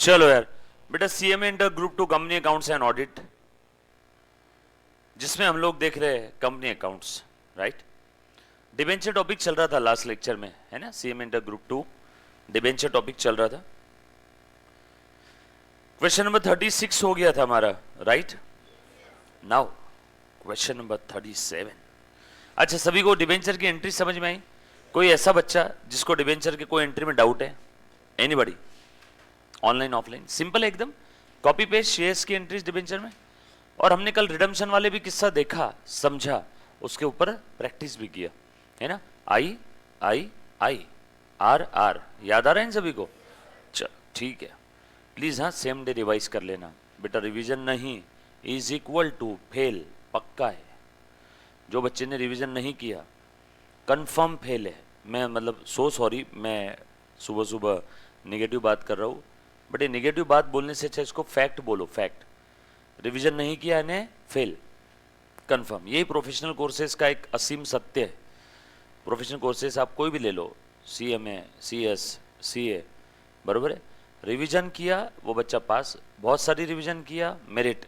चलो यार बेटा, CMA inter group 2 company accounts and audit, जिसमें हम लोग देख रहे हैं company accounts, right. Debenture topic चल रहा था लास्ट लेक्चर में, है ना। CMA inter group 2 debenture topic चल रहा था। क्वेश्चन नंबर 36 हो गया था हमारा, राइट। Now question number 37। अच्छा, सभी को डिबेंचर की एंट्री समझ में आई? कोई ऐसा बच्चा जिसको डिबेंचर के कोई एंट्री में डाउट है? एनीबॉडी? ऑनलाइन ऑफलाइन सिंपल है एकदम, कॉपी पेस्ट शेयर्स की एंट्रीज डिबेंचर में। और हमने कल रिडम्पशन वाले भी किस्सा देखा, समझा, उसके ऊपर प्रैक्टिस भी किया, है ना। आई आई आई आर आर, याद आ रहा है इन सभी को? चल ठीक है, प्लीज हाँ सेम डे रिवाइज कर लेना बेटा। रिवीजन नहीं इज इक्वल टू फेल, पक्का है। जो बच्चे ने रिवीजन नहीं किया कंफर्म फेल है। मैं मतलब सो सॉरी, मैं सुबह सुबह नेगेटिव बात कर रहा हूँ, बट ये नेगेटिव बात बोलने से अच्छा इसको फैक्ट बोलो, फैक्ट। रिवीजन नहीं किया इन्हें फेल, कंफर्म। यही प्रोफेशनल कोर्सेज का एक असीम सत्य है। प्रोफेशनल कोर्सेज आप कोई भी ले लो, सीएमए, सीएस, सीए, बराबर है। रिवीजन किया वो बच्चा पास, बहुत सारी रिवीजन किया मेरिट,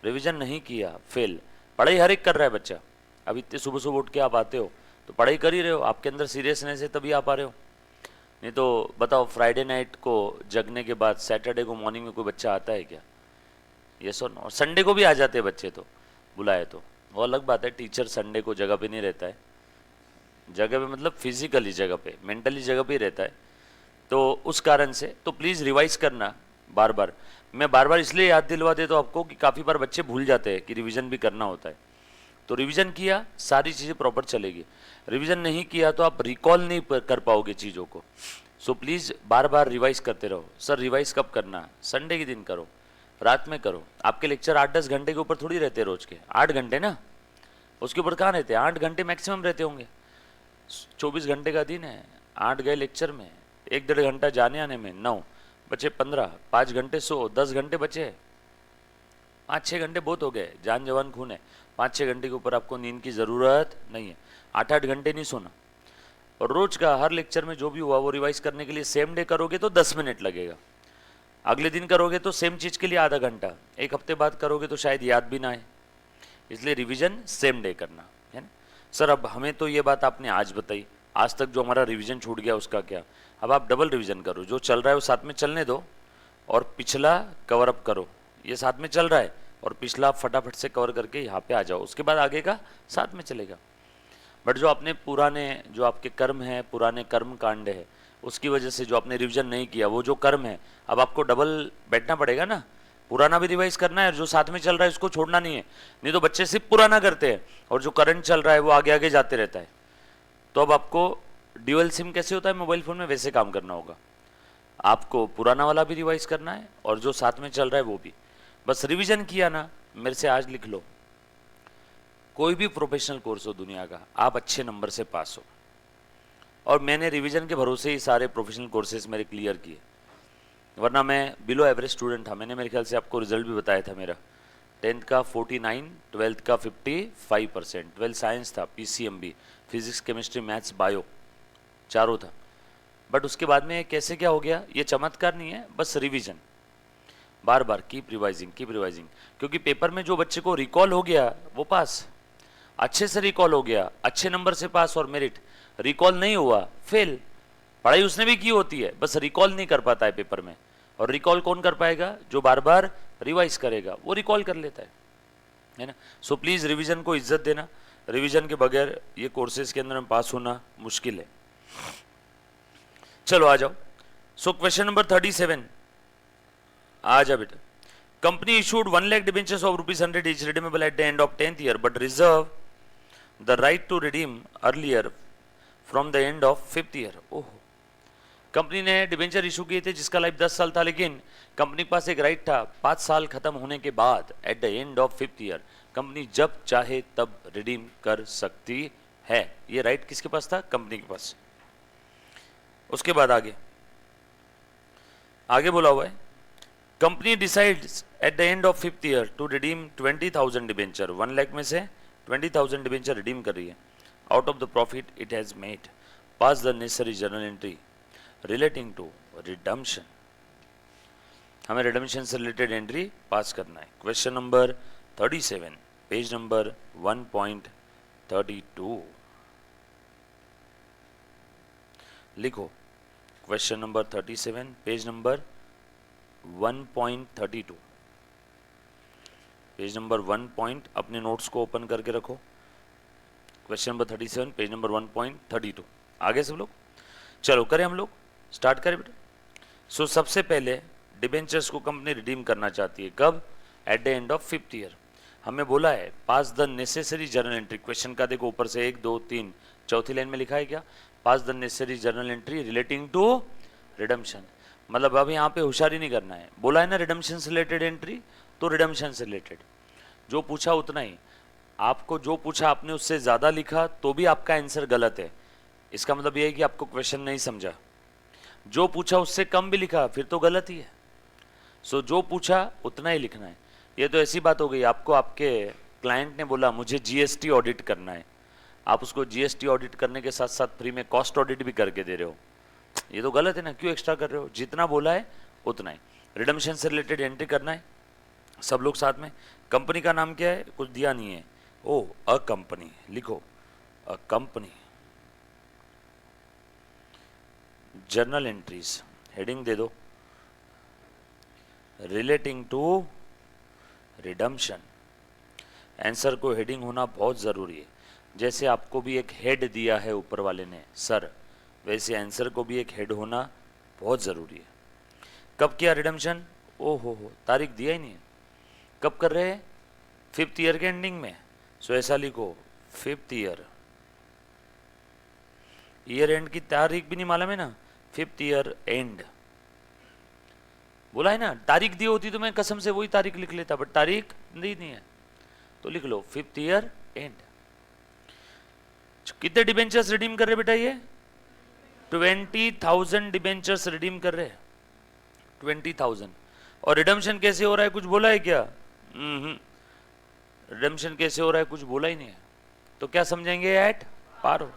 रिवीजन नहीं किया फेल। पढ़ाई हर एक कर रहा है बच्चा। अब इतने सुबह सुबह उठ के आप आते हो तो पढ़ाई कर ही रहे हो, आपके अंदर सीरियसनेस है तभी आप आ रहे हो। नहीं तो बताओ, फ्राइडे नाइट को जगने के बाद सैटरडे को मॉर्निंग में कोई बच्चा आता है क्या? ये सो नो। संडे को भी आ जाते हैं बच्चे तो बुलाए तो, वो अलग बात है। टीचर संडे को जगह पे नहीं रहता है, जगह पे मतलब फिजिकली जगह पे, मेंटली जगह पे ही रहता है। तो उस कारण से तो प्लीज़ रिवाइज करना बार बार। मैं बार बार इसलिए याद दिलवा देता हूँ आपको कि काफ़ी बार बच्चे भूल जाते हैं कि रिवीजन भी करना होता है। तो रिवीजन किया सारी चीज़ें प्रॉपर चलेगी, रिवीजन नहीं किया तो आप रिकॉल नहीं कर पाओगे चीज़ों को। So please bar bar revise करते रहो। सर रिवाइज कब करना? संडे के दिन करो, रात में करो। आपके लेक्चर 8-10 घंटे के ऊपर थोड़ी रहते हैं रोज के, 8 घंटे ना, उसके ऊपर कहाँ रहते हैं? 8 घंटे मैक्सिमम रहते होंगे। 24 घंटे का दिन है, 8 गए लेक्चर में, 1-1.5 घंटा जाने आने में, 9 बचे 15, 5 घंटे सो, 10 घंटे बचे, 5-6 घंटे बहुत हो गए। जान जवान खून है, 5-6 घंटे के ऊपर आपको नींद की ज़रूरत नहीं है। 8-8 घंटे नहीं सोना। और रोज का हर लेक्चर में जो भी हुआ वो रिवाइज करने के लिए सेम डे करोगे तो 10 मिनट लगेगा, अगले दिन करोगे तो सेम चीज़ के लिए आधा घंटा, एक हफ्ते बाद करोगे तो शायद याद भी ना आए। इसलिए रिवीजन सेम डे करना है ना। सर अब हमें तो ये बात आपने आज बताई, आज तक जो हमारा रिवीजन छूट गया उसका क्या? अब आप डबल रिवीजन करो, जो चल रहा है वो साथ में चलने दो और पिछला कवर अप करो। ये साथ में चल रहा है और पिछला आप फटाफट से कवर करके यहाँ पे आ जाओ, उसके बाद आगे का साथ में चलेगा। बट जो अपने पुराने, जो आपके कर्म है, पुराने कर्म कांड है, उसकी वजह से जो आपने रिवीजन नहीं किया वो जो कर्म है, अब आपको डबल बैठना पड़ेगा ना। पुराना भी रिवाइज करना है, जो साथ में चल रहा है उसको छोड़ना नहीं है। नहीं तो बच्चे सिर्फ पुराना करते हैं और जो करंट चल रहा है वो आगे आगे जाते रहता है। तो अब आपको ड्यूअल सिम कैसे होता है मोबाइल फोन में, वैसे काम करना होगा। आपको पुराना वाला भी रिवाइज करना है और जो साथ में चल रहा है वो भी। बस रिवीजन किया ना, मेरे से आज लिख लो, कोई भी प्रोफेशनल कोर्स हो दुनिया का, आप अच्छे नंबर से पास हो। और मैंने रिवीजन के भरोसे ही सारे प्रोफेशनल कोर्सेज मेरे क्लियर किए, वरना मैं बिलो एवरेज स्टूडेंट था। मैंने मेरे ख्याल से आपको रिजल्ट भी बताया था मेरा, 10th का 49, 12th का 55%, 12 साइंस था, PCMB, physics, chemistry, maths, bio, चारों था। बट उसके बाद में कैसे क्या हो गया, ये चमत्कार नहीं है, बस रिवीजन, बार बार कीप रिवाइजिंग, कीप रिवाइजिंग। क्योंकि पेपर में जो बच्चे को रिकॉल हो गया वो पास, अच्छे से रिकॉल हो गया, अच्छे नंबर से पास, और मेरिट। रिकॉल नहीं हुआ फेल। पढ़ाई उसने भी की होती है, बस रिकॉल नहीं कर पाता है पेपर में। और रिकॉल कौन कर पाएगा? जो बार बार रिवाइज करेगा, वो रिकॉल कर लेता है ना। सो प्लीज रिवीजन को इज्जत देना। रिवीजन के बगैर ये कोर्सेज के अंदर में पास होना मुश्किल है। चलो आ जाओ। सो क्वेश्चन नंबर 37, आ जा बेटा। Company issued 1 lakh debentures of ₹100 each redeemable at the end of 10th year but reserve the right to redeem earlier from the end of 5th year। Oh, company ने debenture issue किए थे जिसका life 10 साल था, लेकिन company के पास एक right था 5 साल खत्म होने के बाद, eight the end of 5th year, company जब चाहे तब रिडीम कर सकती है। ये राइट किसके पास था? कंपनी के पास। उसके बाद आगे आगे बोला हुआ है, company decides at the end of 5th year to redeem 20,000 debenture. 1 lakh में से 20,000 डिबेंचर रिडीम कर रही है। Out of the profit it has made, pass the necessary journal entry relating to redemption। हमें रिडम्पशन से रिलेटेड एंट्री पास करना है। Question number 37 page number 1.32 लिखो। क्वेश्चन number 37 page number 1.32 page number 1 अपने नोट्स को ओपन करके रखो। क्वेश्चन नंबर 37 पेज नंबर 1.32 आगे सब लोग चलो करें, हम लोग स्टार्ट करें बेटा। सो सबसे पहले डिबेंचर्स को कंपनी रिडीम करना चाहती है कब? At the end of 5th year. हमें बोला है pass the necessary journal entry. Question का देखो ऊपर से 1 2 3 चौथी लाइन में लिखा है क्या? Pass the necessary journal entry relating to redemption. मतलब अब यहाँ पे होशियारी नहीं करना है, बोला है ना रिडम्पशन से रिलेटेड एंट्री, तो रिडम्पशन से रिलेटेड जो पूछा उतना ही। आपको जो पूछा आपने उससे ज्यादा लिखा तो भी आपका आंसर गलत है। इसका मतलब यह है कि आपको क्वेश्चन नहीं समझा। जो पूछा उससे कम भी लिखा फिर तो गलत ही है। सो जो पूछा उतना ही लिखना है। ये तो ऐसी बात हो गई, आपको आपके क्लाइंट ने बोला मुझे जीएसटी ऑडिट करना है, आप उसको जीएसटी ऑडिट करने के साथ साथ फ्री में कॉस्ट ऑडिट भी करके दे रहे हो, ये तो गलत है ना। क्यों एक्स्ट्रा कर रहे हो? जितना बोला है उतना ही। रिडम्पशन से रिलेटेड एंट्री करना है सब लोग साथ में। कंपनी का नाम क्या है? कुछ दिया नहीं है। ओ अ कंपनी लिखो, a company. Journal entries heading दे दो रिलेटिंग टू रिडम्पशन। आंसर को हेडिंग होना बहुत ज़रूरी है। जैसे आपको भी एक हेड दिया है ऊपर वाले ने सर, वैसे आंसर को भी एक हेड होना बहुत ज़रूरी है। कब किया रिडम्पशन? ओ हो तारीख दिया ही नहीं है। कब कर रहे हैं? 5th ईयर के एंडिंग में। सो ऐसा लिखो 5th ईयर। ईयर एंड की तारीख भी नहीं मालूम है ना, 5th ईयर एंड बोला है ना। तारीख दी होती तो मैं कसम से वही तारीख लिख लेता, बट तारीख दी नहीं है तो लिख लो 5th ईयर एंड। कितने डिबेंचर्स रिडीम कर रहे बेटा? ये 20,000 डिबेंचर्स रिडीम कर रहे हैं, 20,000। और रिडम्पशन कैसे हो रहा है कुछ बोला है क्या? रिडम्पशन कैसे हो रहा है कुछ बोला ही नहीं है, तो क्या समझेंगे? एट पार हो।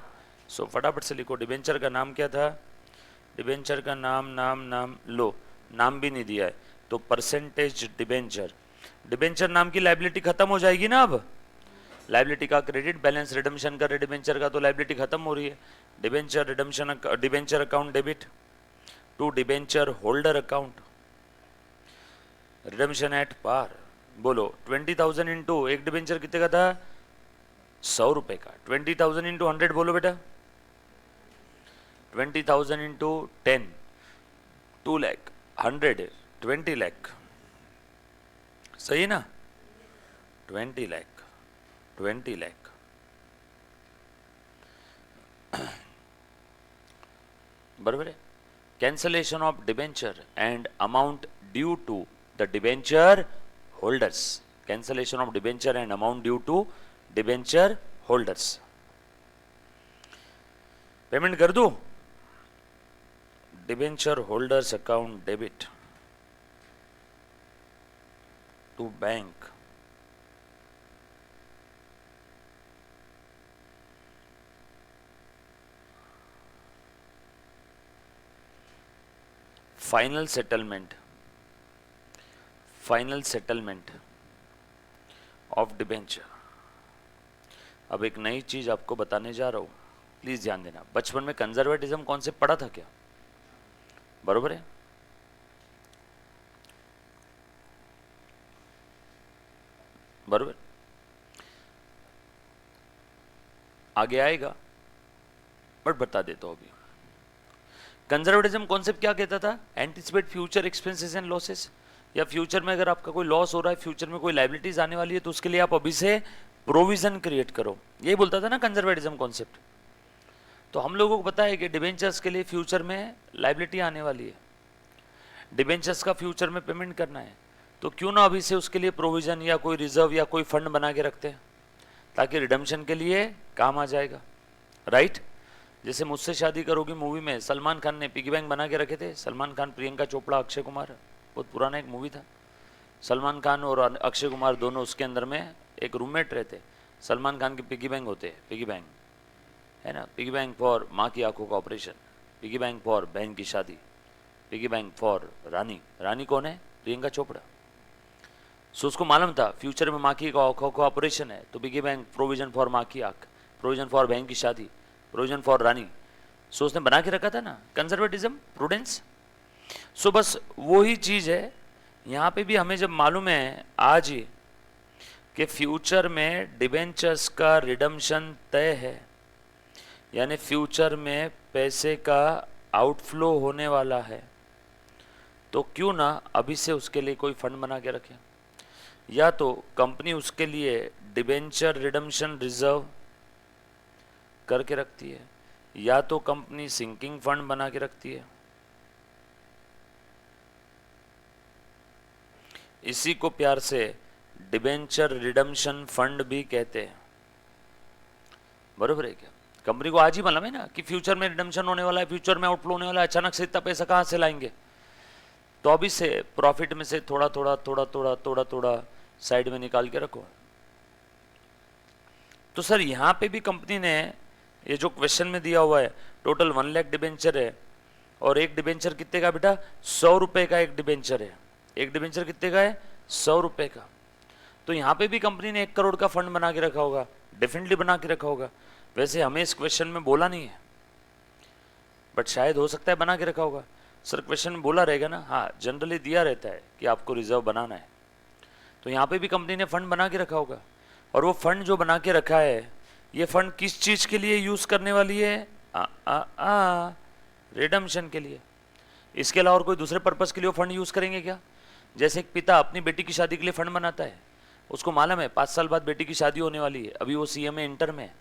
सो फटाफट से लिखो डिबेंचर का नाम क्या था? डिबेंचर का नाम नाम लो, नाम भी नहीं दिया है तो परसेंटेज डिबेंचर। डिबेंचर नाम की लाइबिलिटी खत्म हो जाएगी ना। अब लाइबिलिटी का क्रेडिट बैलेंस रिडम्पशन कर रहे डिबेंचर का, तो लाइबिलिटी खत्म हो रही है। Debenture redemption, debenture account debit to debenture holder account, redemption at par. बोलो 20,000 इंटू एक डिबेंचर कितने का था? 100 रुपए का। 20,000 इंटू 100 बोलो बेटा। 20,000 इंटू 10 2 लाख, 100 20 लाख, सही ना? 20 लाख 20 लाख। बराबर है। Cancellation of debenture and amount due to the debenture holders. Cancellation of debenture and amount due to debenture holders. Payment कर दो। Debenture holders account debit to bank, final settlement, final settlement of debenture. अब एक नई चीज आपको बताने जा रहा हूं, प्लीज ध्यान देना। बचपन में कंजर्वेटिज्म कॉन्सेप्ट पढ़ा था क्या? बरोबर है। बरोबर आगे आएगा बट बता देता हूं अभी। कंजर्वेटिज्म कॉन्सेप्ट क्या कहता था? Anticipate future expenses and losses, या फ्यूचर में अगर आपका कोई लॉस हो रहा है, फ्यूचर में कोई लाइबिलिटीज आने वाली है, तो उसके लिए आप अभी से प्रोविजन क्रिएट करो। यही बोलता था ना कंजर्वेटिज्म कॉन्सेप्ट। तो हम लोगों को पता है कि डिबेंचर्स के लिए फ्यूचर में लाइबिलिटी आने वाली है, डिबेंचर्स का फ्यूचर में पेमेंट करना है, तो क्यों ना अभी से उसके लिए प्रोविजन या कोई रिजर्व या कोई फंड बना के रखते हैं ताकि रिडम्पशन के लिए काम आ जाएगा। राइट? जैसे मुझसे शादी करोगी मूवी में सलमान खान ने पिगी बैंक बना के रखे थे। सलमान खान, प्रियंका चोपड़ा, अक्षय कुमार, बहुत पुराना एक मूवी था। सलमान खान और अक्षय कुमार दोनों उसके अंदर में एक रूममेट रहते। सलमान खान के पिगी बैंक होते, पिगी बैंक है ना, पिगी बैंक फॉर माँ की आंखों का ऑपरेशन, पिगी बैंक फॉर बहन की शादी, पिगी बैंक फॉर रानी। रानी कौन है? प्रियंका चोपड़ा। सो उसको मालूम था फ्यूचर में माँ की ऑपरेशन है, तो बिगी बैंक प्रोविजन फॉर माँ की आंख, प्रोविजन फॉर बहन की शादी, प्रोविजन फॉर रानी। सो उसने बना के रखा था ना कंजर्वेटिज्म, प्रूडेंस। सो बस वही चीज है यहाँ पे भी। हमें जब मालूम है आज ही कि फ्यूचर में डिबेंचर्स का रिडम्पशन तय है, यानी फ्यूचर में पैसे का आउटफ्लो होने वाला है, तो क्यों ना अभी से उसके लिए कोई फंड बना के रखें। या तो कंपनी उसके लिए डिबेंचर रिडम्पशन रिजर्व करके रखती है, या तो कंपनी सिंकिंग फंड बना के रखती है। इसी को प्यार से डिबेंचर रिडम्पशन फंड भी कहते हैं। बरोबर है क्या? कंपनी को आज ही मालूम है ना कि फ्यूचर में रिडम्पशन होने वाला है, फ्यूचर में आउटफ्लो होने वाला है, अचानक से इतना पैसा कहां से लाएंगे, तो अभी से प्रॉफिट में से थोड़ा थोड़ा थोड़ा थोड़ा थोड़ा थोड़ा साइड में निकाल के रखो। तो सर यहां पे भी कंपनी ने ये जो क्वेश्चन में दिया हुआ है, टोटल 1 लाख डिबेंचर है, और एक डिबेंचर कितने का बेटा? 100 रुपए का एक डिबेंचर है। एक डिबेंचर कितने का है? 100 रुपए का। तो यहाँ पे भी कंपनी ने 1 करोड़ का फंड बना के रखा होगा, डेफिनेटली बना के रखा होगा। वैसे हमें इस क्वेश्चन में बोला नहीं है, बट शायद हो सकता है बना के रखा होगा। सर क्वेश्चन में बोला रहेगा ना, हाँ जनरली दिया रहता है कि आपको रिजर्व बनाना है, तो यहाँ पे भी कंपनी ने फंड बना के रखा होगा। और वो फंड जो बना के रखा है, ये फंड किस चीज के लिए यूज करने वाली है? रिडम्पशन के लिए। इसके अलावा और कोई दूसरे पर्पस के लिए वो फंड यूज करेंगे क्या? जैसे एक पिता अपनी बेटी की शादी के लिए फंड बनाता है, उसको मालूम है 5 साल बाद बेटी की शादी होने वाली है, अभी वो सीएमए इंटर में है,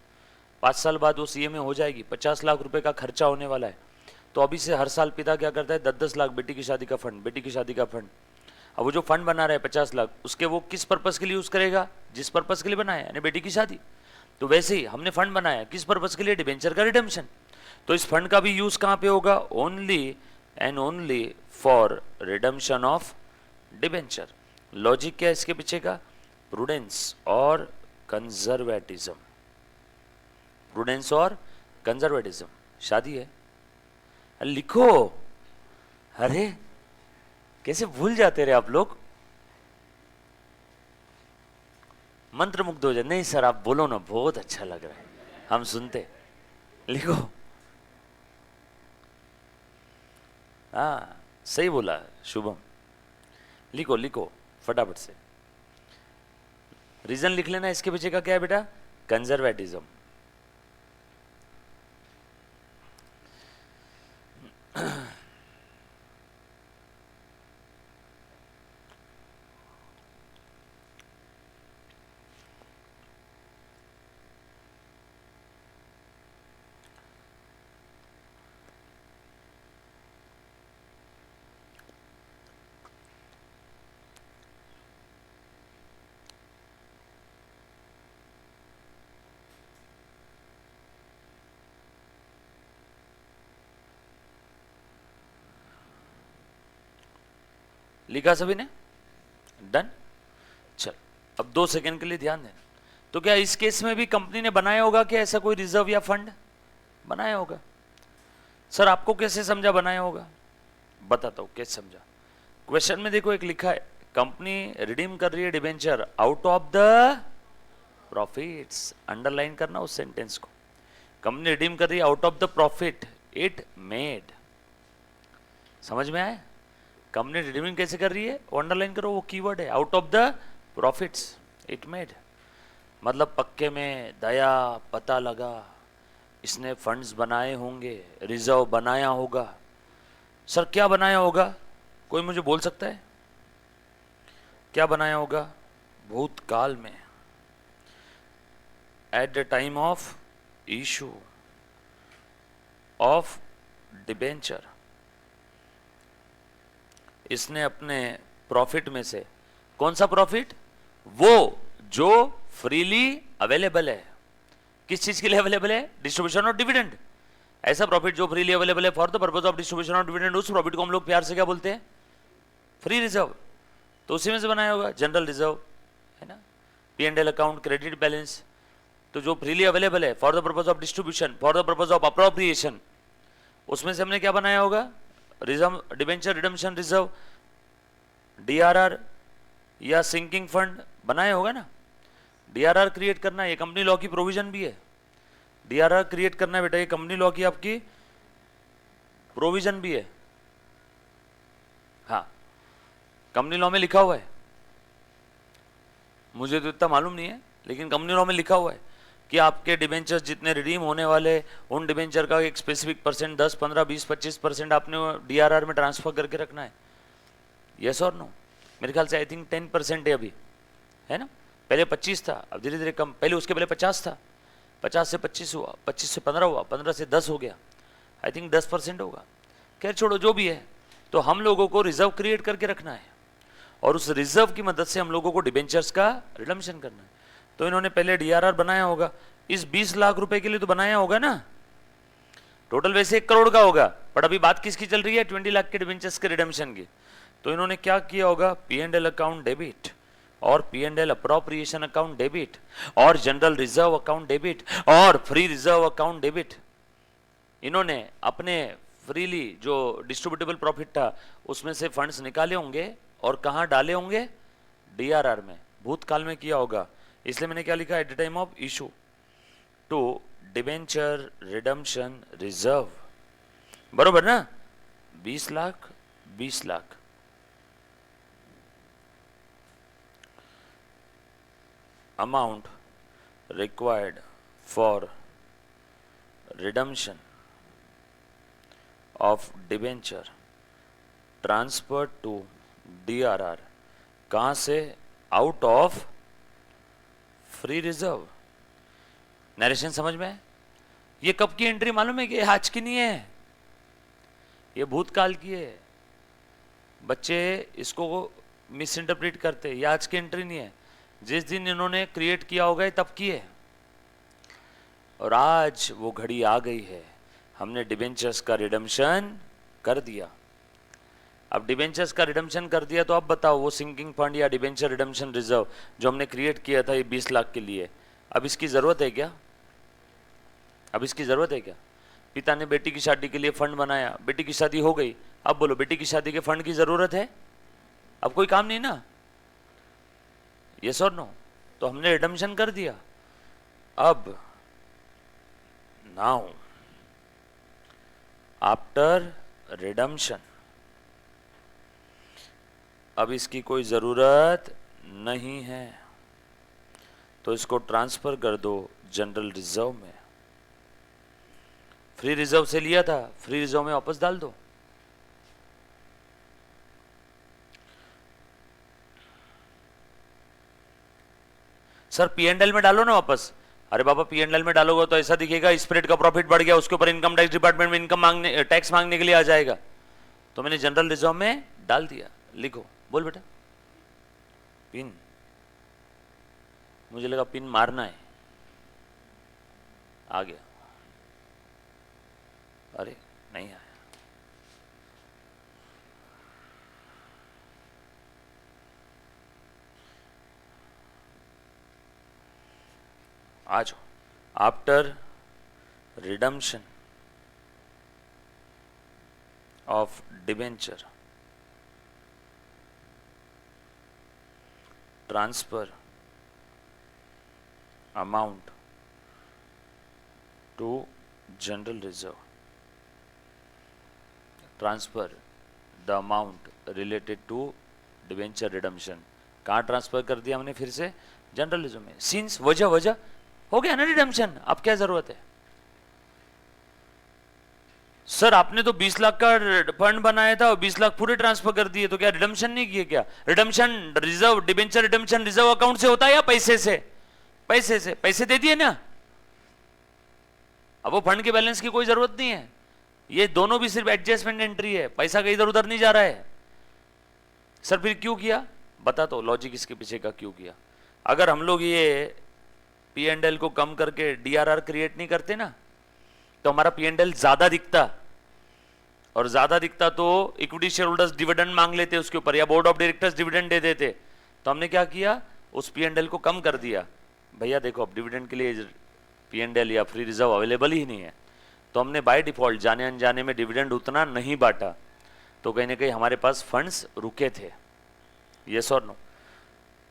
5 साल बाद वो सीएमए हो जाएगी, 50 लाख रुपए का खर्चा होने वाला है, तो अभी से हर साल पिता क्या करता है? 10-10 लाख बेटी की शादी का फंड, बेटी की शादी का फंड। अब वो जो फंड बना रहा है 50 लाख, उसके वो किस पर्पस के लिए यूज करेगा? जिस पर्पस के लिए बनाया, यानी बेटी की शादी। तो वैसे ही हमने फंड बनाया किस पर्पस के लिए? डिबेंचर का रिडेम्पशन। तो इस फंड का भी यूज कहां पे होगा? Only and only for redemption of debenture. Logic क्या है इसके पीछे का? प्रूडेंस और कंजर्वेटिज्म। प्रूडेंस और कंजर्वेटिज्म। शादी है, लिखो। अरे कैसे भूल जाते रहे आप लोग, मंत्र मुग्ध हो जाए। नहीं सर आप बोलो ना, बहुत अच्छा लग रहा है, हम सुनते। लिखो। हाँ सही बोला शुभम, लिखो लिखो फटाफट से। रीजन लिख लेना इसके पीछे का क्या है बेटा? कंजर्वेटिज्म। लिखा सभी ने? डन। चल अब 2 सेकंड के लिए ध्यान देना। तो क्या इस केस में भी कंपनी ने बनाया होगा क्या ऐसा कोई रिजर्व या फंड? बनाया होगा। सर आपको कैसे समझा बनाया होगा? बताता हूं कैसे समझा। क्वेश्चन में देखो एक लिखा है, कंपनी रिडीम कर रही है debenture out of the profits. Underline करना उस सेंटेंस को। कंपनी रिडीम कर रही है out of the profit it made. समझ में आया? कंपनी रिडीमिंग कैसे कर रही है वो अंडरलाइन करो, वो कीवर्ड है out of the profits it made. मतलब पक्के में दया पता लगा, इसने फंड्स बनाए होंगे, रिजर्व बनाया होगा। सर क्या बनाया होगा? कोई मुझे बोल सकता है क्या बनाया होगा? भूतकाल में, eight the time of issue of debenture, इसने अपने प्रॉफिट में से, कौन सा प्रॉफिट? वो जो फ्रीली अवेलेबल है। किस चीज के लिए अवेलेबल है? डिस्ट्रीब्यूशन और डिविडेंड। ऐसा प्रॉफिट जो फ्रीली अवेलेबल है for the purpose of distribution और डिविडेंड, उस प्रॉफिट को हम लोग प्यार से क्या बोलते हैं? Free reserve. तो उसी में से बनाया होगा। जनरल रिजर्व है ना, P&L अकाउंट, क्रेडिट बैलेंस। तो जो फ्रीली अवेलेबल है for the purpose of distribution, for the purpose of appropriation, उसमें से हमने क्या बनाया होगा? Reserve, debenture redemption reserve, DRR या सिंकिंग फंड बनाया होगा ना। डीआरआर क्रिएट करना ये कंपनी लॉ की प्रोविजन भी है। डीआरआर क्रिएट करना है बेटा, ये कंपनी लॉ की आपकी प्रोविजन भी है। हाँ, कंपनी लॉ में लिखा हुआ है, मुझे तो इतना मालूम नहीं है, लेकिन कंपनी लॉ में लिखा हुआ है कि आपके डिबेंचर्स जितने रिडीम होने वाले, उन डिबेंचर का एक स्पेसिफिक परसेंट 10, 15, 20, 25% आपने डीआरआर में ट्रांसफर करके रखना है। यस और नो? मेरे ख्याल से आई थिंक 10% है अभी, है ना। पहले 25 था, अब धीरे धीरे कम, पहले उसके पहले 50 था, 50 से 25 हुआ, 25 से 15 हुआ, 15 से 10 हो गया, आई थिंक 10% होगा। खैर छोड़ो, जो भी है, तो हम लोगों को रिजर्व क्रिएट करके रखना है और उस रिजर्व की मदद से हम लोगों को डिबेंचर्स का रिडम्पशन करना है। तो इन्होंने पहले डीआरआर बनाया होगा, इस 20 लाख रुपए के लिए तो बनाया होगा ना। टोटल वैसे 1 करोड़ का होगा, पर अभी बात किसकी चल रही है? 20 लाख के डिबेंचर्स के रिडम्पशन की। तो इन्होंने क्या किया होगा? P&L अकाउंट डेबिट और P&L अप्रोप्रिएशन अकाउंट डेबिट और जनरल रिजर्व अकाउंट डेबिट और फ्री रिजर्व अकाउंट डेबिट। इन्होंने अपने फ्रीली जो डिस्ट्रीब्यूटेबल प्रॉफिट था उसमें से फंड्स निकाले होंगे और कहां डाले होंगे? डीआरआर में। भूतकाल में किया होगा, इसलिए मैंने क्या लिखा? At the time of issue to debenture redemption reserve, बरोबर ना। 20 lakh 20 lakh, amount required for redemption of debenture transferred to DRR, कहां से? Out of free reserve. Narration समझ में? ये कब की एंट्री मालूम है? कि आज की नहीं है, ये भूतकाल की है। बच्चे इसको मिस इंटरप्रेट करते, ये आज की एंट्री नहीं है, जिस दिन इन्होंने क्रिएट किया होगा तब की है। और आज वो घड़ी आ गई है, हमने डिबेंचर्स का रिडम्पशन कर दिया। अब डिबेंचर्स का रिडम्पशन कर दिया तो अब बताओ, वो सिंकिंग फंड या डिबेंचर रिडम्पशन रिजर्व जो हमने क्रिएट किया था ये 20 लाख के लिए, अब इसकी जरूरत है क्या? अब इसकी जरूरत है क्या? पिता ने बेटी की शादी के लिए फंड बनाया, बेटी की शादी हो गई, अब बोलो बेटी की शादी के फंड की जरूरत है? अब कोई काम नहीं ना। यस और नो? तो हमने रिडम्पशन कर दिया। अब नाउ आफ्टर रिडम्पशन अब इसकी कोई जरूरत नहीं है, तो इसको ट्रांसफर कर दो जनरल रिजर्व में। फ्री रिजर्व से लिया था, फ्री रिजर्व में वापस डाल दो। सर P&L में डालो ना वापस। अरे बाबा P&L में डालोगे तो ऐसा दिखेगा स्प्रेड का प्रॉफिट बढ़ गया, उसके ऊपर इनकम टैक्स डिपार्टमेंट में इनकम मांगने, टैक्स मांगने के लिए आ जाएगा। तो मैंने जनरल रिजर्व में डाल दिया। लिखो, बोल बेटा। पिन, मुझे लगा पिन मारना है, आ गया। अरे नहीं आया। आ जाओ। After redemption of debenture transfer amount to general reserve, transfer the amount related to debenture redemption. कहाँ ट्रांसफर कर दिया हमने? फिर से जनरल रिजर्व में। सिंस वजह हो गया ना रिडम्पशन, अब क्या जरूरत है? सर आपने तो 20 लाख का फंड बनाया था और 20 लाख पूरे ट्रांसफर कर दिए, तो क्या रिडम्पशन नहीं किए क्या? Redemption reserve, debenture redemption reserve account से होता है या पैसे से? पैसे से। पैसे दे दिए ना, अब वो फंड के बैलेंस की कोई जरूरत नहीं है। ये दोनों भी सिर्फ एडजस्टमेंट एंट्री है, पैसा कहीं इधर उधर नहीं जा रहा है। सर फिर क्यों किया? बता तो लॉजिक इसके पीछे का क्यों किया। अगर हम लोग ये P&L को कम करके DRR क्रिएट नहीं करते ना, तो हमारा P&L ज्यादा दिखता, और ज्यादा दिखता तो इक्विटी शेयर होल्डर्स डिविडेंड मांग लेते उसके ऊपर, या बोर्ड ऑफ डायरेक्टर्स डिविडेंड दे देते। तो हमने क्या किया? उस P&L को कम कर दिया। भैया देखो अब डिविडेंड के लिए P&L या फ्री रिजर्व अवेलेबल ही नहीं है, तो हमने बाय डिफॉल्ट जाने अनजाने में डिविडेंड उतना नहीं बांटा, तो कहीं ना कहीं हमारे पास फंड्स रुके थे। यस और नो।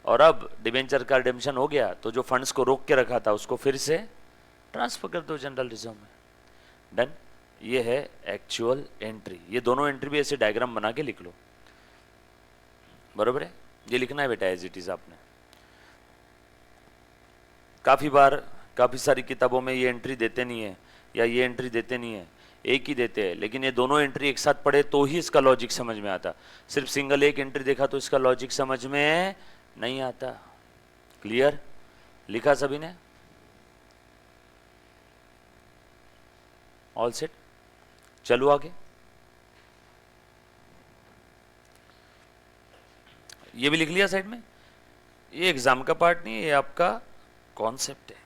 और अब डिबेंचर का रिडेम्पशन हो गया तो जो फंड्स को रोक के रखा था उसको फिर से ट्रांसफर कर दो जनरल रिजर्व में। डन। ये है एक्चुअल एंट्री। ये दोनों एंट्री भी ऐसे डायग्राम बना के लिख लो, बरोबर है। ये लिखना है बेटा एज इट इज आपने। काफी बार काफी सारी किताबों में ये एंट्री देते नहीं है या ये एंट्री देते नहीं है, एक ही देते हैं, लेकिन ये दोनों एंट्री एक साथ पढ़े तो ही इसका लॉजिक समझ में आता। सिर्फ सिंगल एक एंट्री देखा तो इसका लॉजिक समझ में नहीं आता। क्लियर? लिखा सभी ने? All set? चलो आगे। ये भी लिख लिया साइड में। ये एग्जाम का पार्ट नहीं है, ये आपका कॉन्सेप्ट है।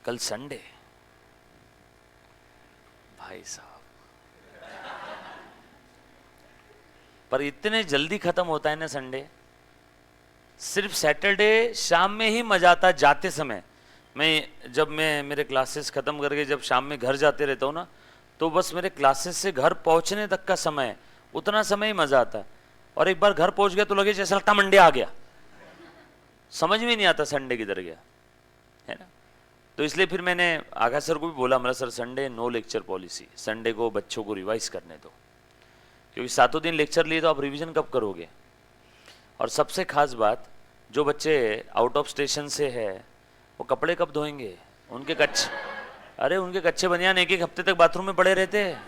कल संडे, भाई साहब, पर इतने जल्दी खत्म होता है ना संडे। सिर्फ सैटरडे शाम में ही मजा आता जाते समय। जब मैं मेरे क्लासेस खत्म करके जब शाम में घर जाते रहता हूँ ना, तो बस मेरे क्लासेस से घर पहुंचने तक का समय, उतना समय ही मजा आता। और एक बार घर पहुंच गया तो लगे जैसा लगता मंडे आ गया, समझ में नहीं आता संडे किधर गया, है ना। तो इसलिए फिर मैंने आगा सर को भी बोला, मेरा sir Sunday no lecture policy, Sunday को बच्चों को रिवाइज करने दो, क्योंकि सातों दिन लेक्चर लिए तो आप रिवीजन कब करोगे। और सबसे खास बात, जो बच्चे आउट ऑफ स्टेशन से है वो कपड़े कब धोएंगे? उनके कच्चे बनियान एक एक हफ्ते तक बाथरूम में पड़े रहते हैं,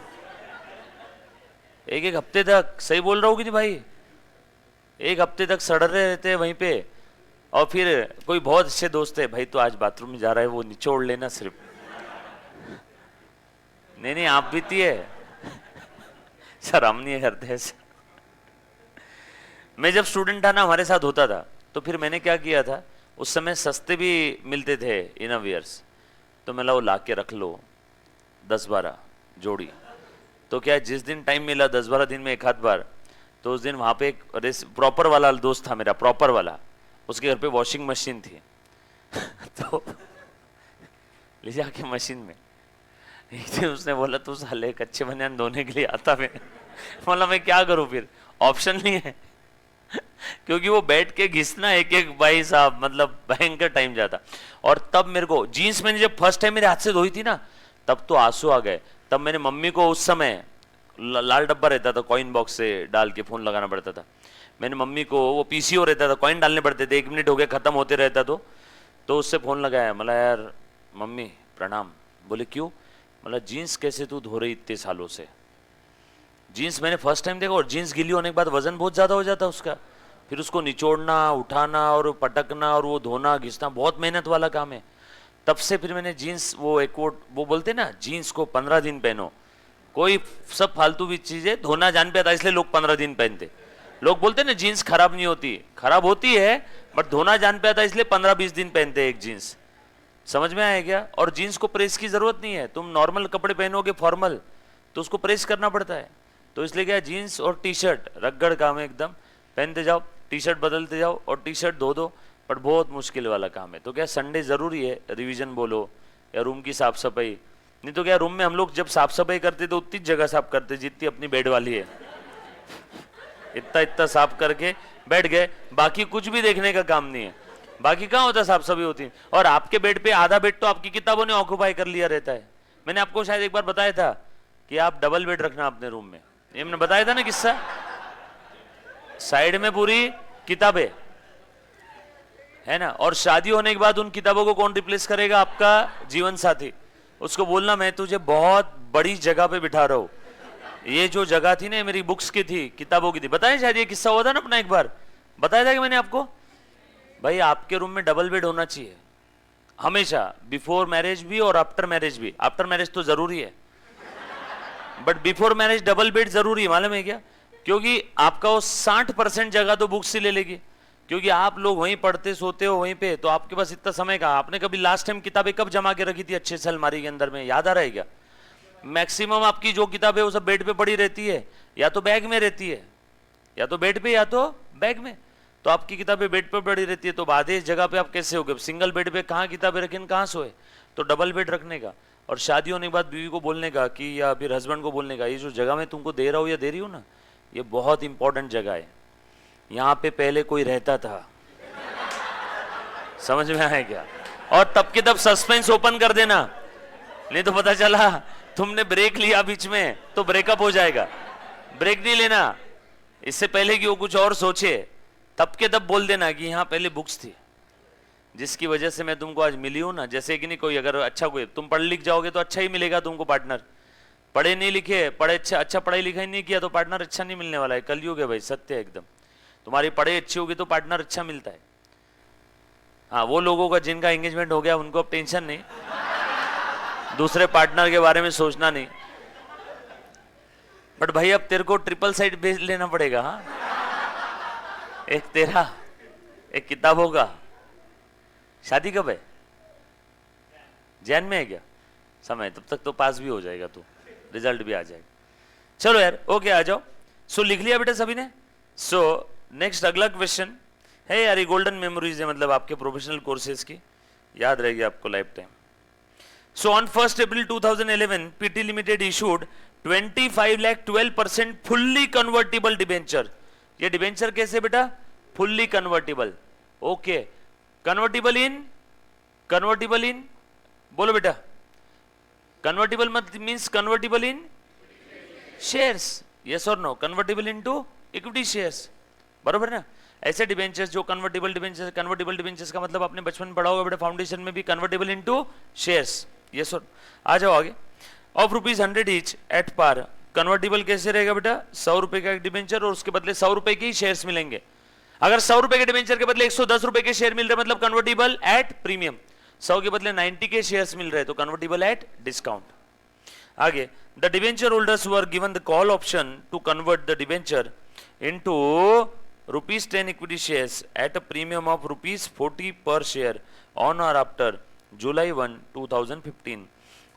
एक एक हफ्ते तक। सही बोल रहा हूँ कि नहीं भाई? एक हफ्ते तक सड़ रहे रहते हैं वहीं पे। और फिर कोई बहुत अच्छे दोस्त है, भाई तो आज बाथरूम में जा रहा है, वो निचोड़ लेना सिर्फ। नहीं आप बीती है सर, हम नहीं करते ऐसा। मैं जब स्टूडेंट था ना, हमारे साथ होता था, तो फिर मैंने क्या किया था, उस समय सस्ते भी मिलते थे इनरवियर्स, तो मैं वो ला के रख लो 10-12 जोड़ी। तो क्या जिस दिन टाइम मिला 10-12 दिन में एक आध बार, तो उस दिन वहां पे एक प्रॉपर वाला दोस्त था मेरा, प्रॉपर वाला, उसके घर पे वॉशिंग मशीन थी तो ले जाके मशीन में एक दिन उसने बोला, तू साले कच्चे बनियान धोने के लिए आता है। बोला मैं क्या करूं, फिर ऑप्शन नहीं है क्योंकि वो बैठ के घिसना एक एक, भाई साहब मतलब भयंकर टाइम जाता। और तब मेरे को जीन्स मैंने जब फर्स्ट टाइम मेरे हाथ से धोई थी ना, तब तो आंसू आ गए। तब मैंने मम्मी को, उस समय लाल डब्बा रहता था, कॉइन बॉक्स से डाल के फोन लगाना पड़ता था। मैंने मम्मी को, वो पीसीओ रहता था, कॉइन डालने पड़ते थे, 1 मिनट हो गया खत्म होते रहता, तो उससे फोन लगाया। मला यार मम्मी प्रणाम। बोले क्यों? मतलब जीन्स कैसे तू धो रही इतने सालों से? जीन्स मैंने फर्स्ट टाइम देखा, और जीन्स गीली होने के बाद वजन बहुत ज्यादा हो जाता उसका, फिर उसको निचोड़ना, उठाना और पटकना और वो धोना घिसना बहुत मेहनत वाला काम है। तब से फिर मैंने जीन्स, वो एक वो बोलते ना, जीन्स को 15 दिन पहनो, कोई सब फालतू भी चीजें धोना जान पे आता, इसलिए लोग 15 दिन पहनते। लोग बोलते ना जीन्स खराब नहीं होती, खराब होती है बट धोना जान पे आता, इसलिए 15-20 दिन पहनते हैं एक जीन्स। समझ में आया क्या? और जीन्स को प्रेस की जरूरत नहीं है, तुम नॉर्मल कपड़े पहनोगे फॉर्मल तो उसको प्रेस करना पड़ता है। तो इसलिए क्या, जीन्स और टी शर्ट रगड़ काम है एकदम, पहनते जाओ, टी शर्ट बदलते जाओ और टी शर्ट धो दो, बट बहुत मुश्किल वाला काम है। तो क्या संडे जरूरी है, रिवीजन बोलो या रूम की साफ सफाई, नहीं तो क्या रूम में हम लोग जब साफ सफाई करते तो उतनी जगह साफ करते जितनी अपनी बेड वाली है, इतना साफ करके बैठ गए, बाकी कुछ भी देखने का काम नहीं है। बाकी कहाँ होता साफ सफाई होती है। और आपके बेड पे आधा बेड तो आपकी किताबों ने ऑक्यूपाई कर लिया रहता है। मैंने आपको शायद एक बार बताया था कि आप डबल बेड रखना अपने रूम में, ये मैंने बताया था ना किस्सा। साइड में पूरी किताबें है ना, और शादी होने के बाद उन किताबों को कौन रिप्लेस करेगा? आपका जीवन साथी। उसको बोलना मैं तुझे बहुत बड़ी जगह पे बिठा रहा हूं, ये जो जगह थी ना मेरी बुक्स की थी, किताबों की थी। बताया शायद ये किस्सा हुआ था ना अपना, एक बार बताया था कि मैंने आपको। भाई आपके रूम में डबल बेड होना चाहिए हमेशा, बिफोर मैरिज भी और आफ्टर मैरिज भी। आफ्टर मैरिज तो जरूरी है but before marriage double bed जरूरी है, मालूम है क्या? क्योंकि आपका वो 60% जगह तो बुक्स ही ले लेगी, क्योंकि आप लोग वहीं पढ़ते सोते हो वहीं पे, तो आपके पास इतना समय कहाँ। आपने कभी लास्ट टाइम किताबें कब जमा के रखी थी अच्छे से अलमारी के अंदर में, याद आ रहा है क्या? मैक्सिमम आपकी जो किताब है वो सब बेड पे पड़ी रहती है, या तो बैग में रहती है, या तो बेड पे या तो बैग में। तो आपकी किताबें बेड पर पड़ी रहती है, तो आधे जगह पे आप कैसे होगे? सिंगल बेड पे कहाँ किताबें रखें, कहाँ सोए? तो डबल बेड रखने का, और शादी होने के बाद बीवी को बोलने का कि, या फिर हस्बैंड को बोलने का, ये जो जगह मैं तुमको दे रहा हूँ या दे रही हूँ ना, ये बहुत इंपॉर्टेंट जगह है, यहाँ पे पहले कोई रहता था। समझ में आया क्या? और तब के तब सस्पेंस ओपन कर देना, नहीं तो पता चला तुमने ब्रेक लिया बीच में तो ब्रेकअप हो जाएगा। ब्रेक नहीं लेना, इससे पहले कि वो कुछ और सोचे तब के तब बोल देना कि यहाँ पहले बुक्स थी जिसकी वजह से मैं तुमको आज मिली हूं ना। जैसे कि नहीं, कोई अगर अच्छा, कोई तुम पढ़ लिख जाओगे तो अच्छा ही मिलेगा तुमको पार्टनर, पढ़े नहीं लिखे, पढ़े अच्छा पढ़ाई लिखाई नहीं किया तो पार्टनर अच्छा नहीं मिलने वाला है। कलयुग है भाई, सत्य है एकदम। तुम्हारी पढ़ाई अच्छी होगी तो पार्टनर अच्छा मिलता है। हाँ, वो लोगों का जिनका एंगेजमेंट हो गया उनको अब टेंशन नहीं, दूसरे पार्टनर के बारे में सोचना नहीं। बट भाई अब तेरे को ट्रिपल साइड भेज लेना पड़ेगा। हाँ, एक तेरा, एक किताबों का। शादी कब है? जैन में है क्या? समय, तब तक तो पास भी हो जाएगा, तो रिजल्ट भी आ जाएगा। चलो यार, ओके, आ जाओ। सो लिख लिया बेटा सभी ने? सो नेक्स्ट अगला क्वेश्चन है यार, ये गोल्डन मेमोरीज है, मतलब आपके प्रोफेशनल कोर्सेज की, याद रहेगी आपको life time. So on 1 April 2011 PT limited issued 25,12% fully convertible debenture. ये डिबेंचर कैसे बेटा? Fully convertible. Okay, convertible in बोलो बेटा। कन्वर्टिबल मत means convertible in shares, yes और no? Convertible into equity shares, बरोबर ना? ऐसे डिबेंचर्स जो कन्वर्टिबल डिबेंचर्स का मतलब आपने बचपन में पढ़ा होगा बेटा, फाउंडेशन में भी, कन्वर्टिबल इनटू शेयर्स, यस और? आ जाओ आगे। Of ₹100 each at par. Convertible कैसे रहेगा बेटा? 100 रुपए का एक डिबेंचर और उसके बदले 100 रुपए के ही शेयर्स मिलेंगे। अगर 100 रुपए के डिबेंचर के बदले 110 रुपए के शेयर मिल रहे, मतलब कन्वर्टिबल एट प्रीमियम। 100 के बदले 90 के शेयर्स मिल रहे तो कन्वर्टिबल एट डिस्काउंट। आगे, the debenture holders were given the call option to convert the debenture into ₹10 equity shares at a premium of ₹40 per share on or after July 1, 2015.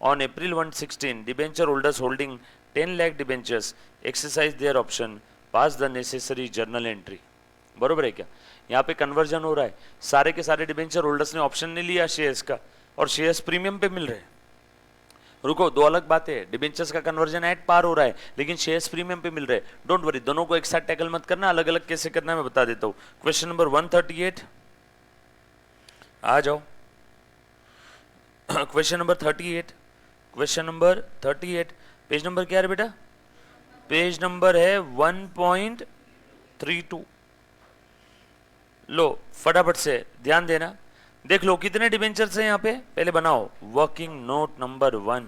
On April 1, 16, debenture holders holding 10 lakh debentures exercise their option, pass the necessary journal entry. बरोबर है क्या? यहाँ पे conversion हो रहा है, सारे के सारे डिबेंचर होल्डर्स ने ऑप्शन नहीं लिया शेयर्स का, और शेयर्स प्रीमियम पे मिल रहे हैं। रुको, दो अलग बातें है। डिबेंचर्स का कन्वर्जन एट पार हो रहा है लेकिन शेयर्स प्रीमियम पे मिल रहे हैं। डोंट वरी, दोनों को एक साथ टैकल मत करना, अलग अलग कैसे करना है मैं बता देता हूं। क्वेश्चन नंबर 138, आ जाओ। क्वेश्चन नंबर 38, पेज नंबर क्या है बेटा? पेज नंबर है 1.32। लो फटाफट से ध्यान देना, देख लो कितने डिबेंचर्स हैं यहाँ पे, पहले बनाओ working note number 1।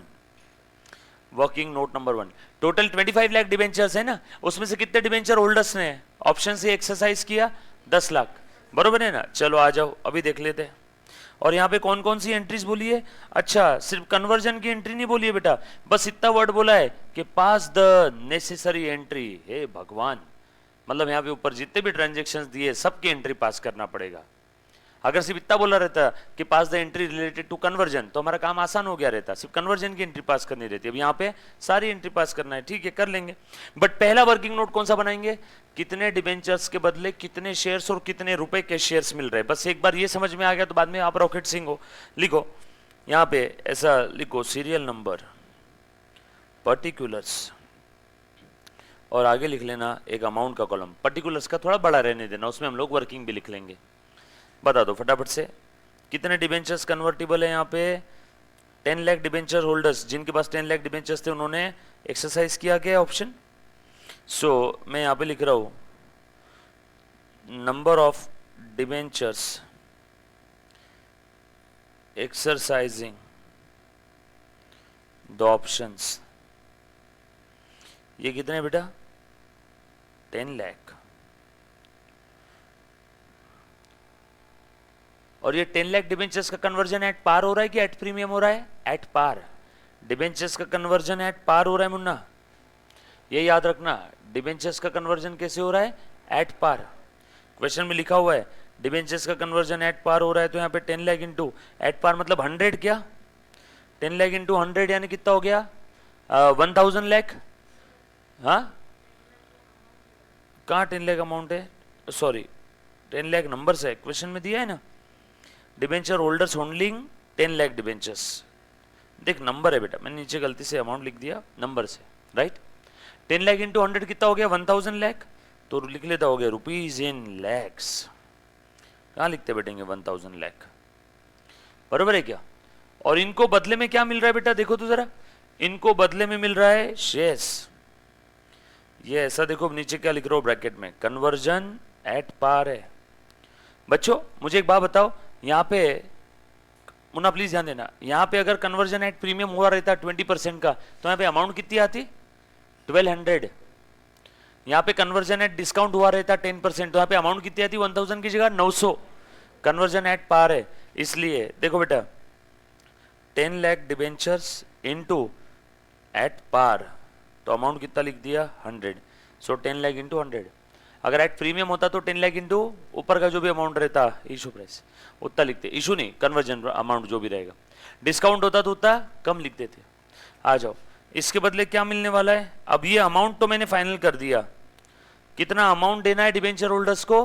Total 25 lakh debentures है ना, उसमें से कितने डिबेंचर होल्डर्स ने ऑप्शन से एक्सरसाइज किया? 10 लाख, बरोबर है ना? चलो आ जाओ, अभी देख लेते हैं। और यहाँ पे कौन कौन सी एंट्रीज बोली है? अच्छा, सिर्फ कन्वर्जन की एंट्री नहीं बोली है बेटा, बस इतना वर्ड बोला है कि पास द नेसेसरी एंट्री। हे भगवान, मतलब यहाँ पे ऊपर जितने भी ट्रांजेक्शन्स दिए सबकी एंट्री पास करना पड़ेगा। अगर सिर्फ इतना बोला रहता कि pass the entry related to conversion तो हमारा काम आसान हो गया रहता, सिर्फ कन्वर्जन की एंट्री पास करनी रहती है। अब यहाँ पे सारी एंट्री पास करना है, ठीक है, कर लेंगे। बट पहला वर्किंग नोट कौन सा बनाएंगे? कितने डिबेंचर्स के बदले कितने शेयर्स और कितने रुपए के शेयर्स मिल रहे हैं। बस एक बार ये समझ में आ गया तो बाद में आप रॉकेट सिंह हो। लिखो यहाँ पे ऐसा लिखो, सीरियल नंबर, पर्टिकुलर्स, और आगे लिख लेना एक अमाउंट का कॉलम। पर्टिकुलर्स का थोड़ा बड़ा रहने देना, उसमें हम लोग वर्किंग भी लिख लेंगे। बता दो फटाफट से कितने डिबेंचर्स कन्वर्टिबल है यहाँ पे? 10 लाख डिबेंचर होल्डर्स, जिनके पास 10 लाख डिबेंचर्स थे उन्होंने एक्सरसाइज किया गया ऑप्शन। सो मैं यहाँ पे लिख रहा हूं number of debentures exercising the options. ये कितने बेटा? 10 लाख। और ये 10 लाख डिबेंचर्स का कन्वर्जन एट पार हो रहा है कि एट प्रीमियम हो रहा है? At par. डिबेंचर्स का कन्वर्जन एट पार हो रहा है मुन्ना, ये याद रखना। डिबेंचर्स का कन्वर्जन कैसे हो रहा है? At par. क्वेश्चन में लिखा हुआ है डिबेंचर्स का कन्वर्जन एट पार हो रहा है, तो यहाँ पे 10 लाख इंटू एट पार मतलब 100, क्या 10 लाख इंटू 100 यानी कितना हो गया? 1000 लाख। हाँ, कहाँ 10 लाख अमाउंट है? सॉरी 10 लाख नंबर्स है, क्वेश्चन में दिया है ना, debenture holders holding 10 lakh debentures. देख नंबर है बेटा, मैंने नीचे गलती से अमाउंट लिख दिया, नंबर से, राइट। 10 लाख इंटू 100 कितना हो गया, 1000 लाख, तो लिख लेता हो गया रुपीज इन लैक्स। कहाँ लिखते बैठेंगे 1000 लाख, बरोबर है क्या। और इनको बदले में क्या मिल रहा है बेटा, देखो तो जरा, इनको बदले में मिल रहा है शेयर्स। ये ऐसा देखो नीचे क्या लिख रहा हूं ब्रैकेट में, कन्वर्जन एट पार है। बच्चों मुझे एक बात बताओ, यहां पे मुन्ना प्लीज ध्यान देना, यहां पे अगर कन्वर्जन एट प्रीमियम हुआ रहता 20% का, तो यहां पे अमाउंट कितनी आती, 1200। यहां पे कन्वर्जन एट डिस्काउंट हुआ रहता 10%, तो यहां पे अमाउंट कितनी आती, 1000 की जगह 900। कन्वर्जन एट पार है, इसलिए देखो बेटा 10 lakh debentures into at par, तो अमाउंट कितना लिख दिया 100। So 10 lakh into 100। अगर एट प्रीमियम होता तो 10 लाख इंटू ऊपर का जो भी अमाउंट रहता इशू प्राइस उतना लिखते, इशू नहीं कन्वर्जन अमाउंट जो भी रहेगा। डिस्काउंट होता तो उतना कम लिख देते। आ जाओ, इसके बदले क्या मिलने वाला है, अब ये अमाउंट तो मैंने फाइनल कर दिया, कितना अमाउंट देना है डिबेंचर होल्डर्स को,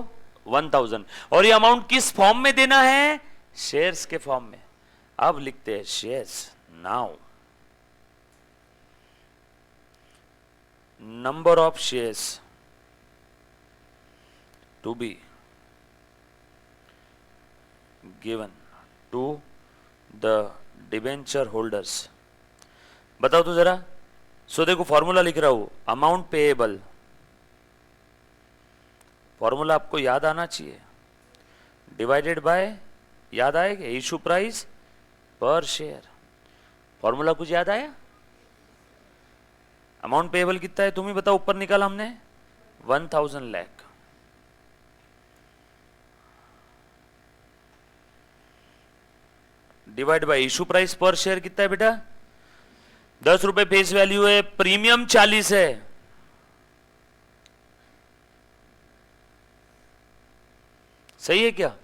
1000। और ये अमाउंट किस फॉर्म में देना है, शेयर्स के फॉर्म में। अब लिखते हैं shares now, number of shares to be given to the debenture holders. बताओ तो जरा। सो देखो फॉर्मूला लिख रहा हूं, अमाउंट पेएबल, फॉर्मूला आपको याद आना चाहिए, डिवाइडेड बाय, याद आएगा, issue price per share. Formula कुछ याद आया, अमाउंट पेएबल कितना है तुम ही बताओ, ऊपर निकाला हमने 1000 lakh, divide by issue price per share कितना है बेटा, 10 रुपए फेस वैल्यू है, प्रीमियम 40 है, सही है क्या।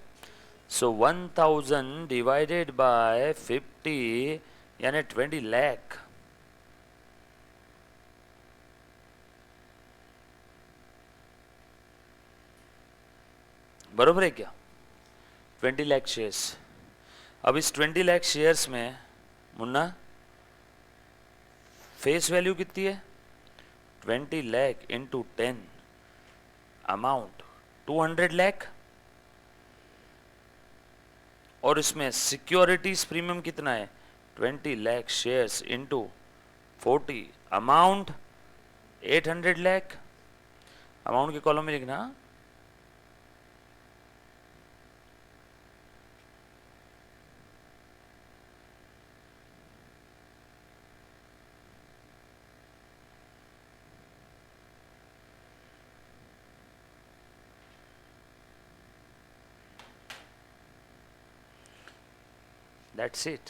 सो 1000 डिवाइडेड बाय 50 यानी 20 लाख, बरोबर है क्या, 20 लाख शेयर्स। अब इस 20 लाख शेयर्स में मुन्ना फेस वैल्यू कितनी है, 20 लाख इंटू 10, अमाउंट 200 लाख, और इसमें सिक्योरिटीज प्रीमियम कितना है, 20 lakh shares into 40, amount 800 lakh. Amount के कॉलम में लिखना, दैट्स इट,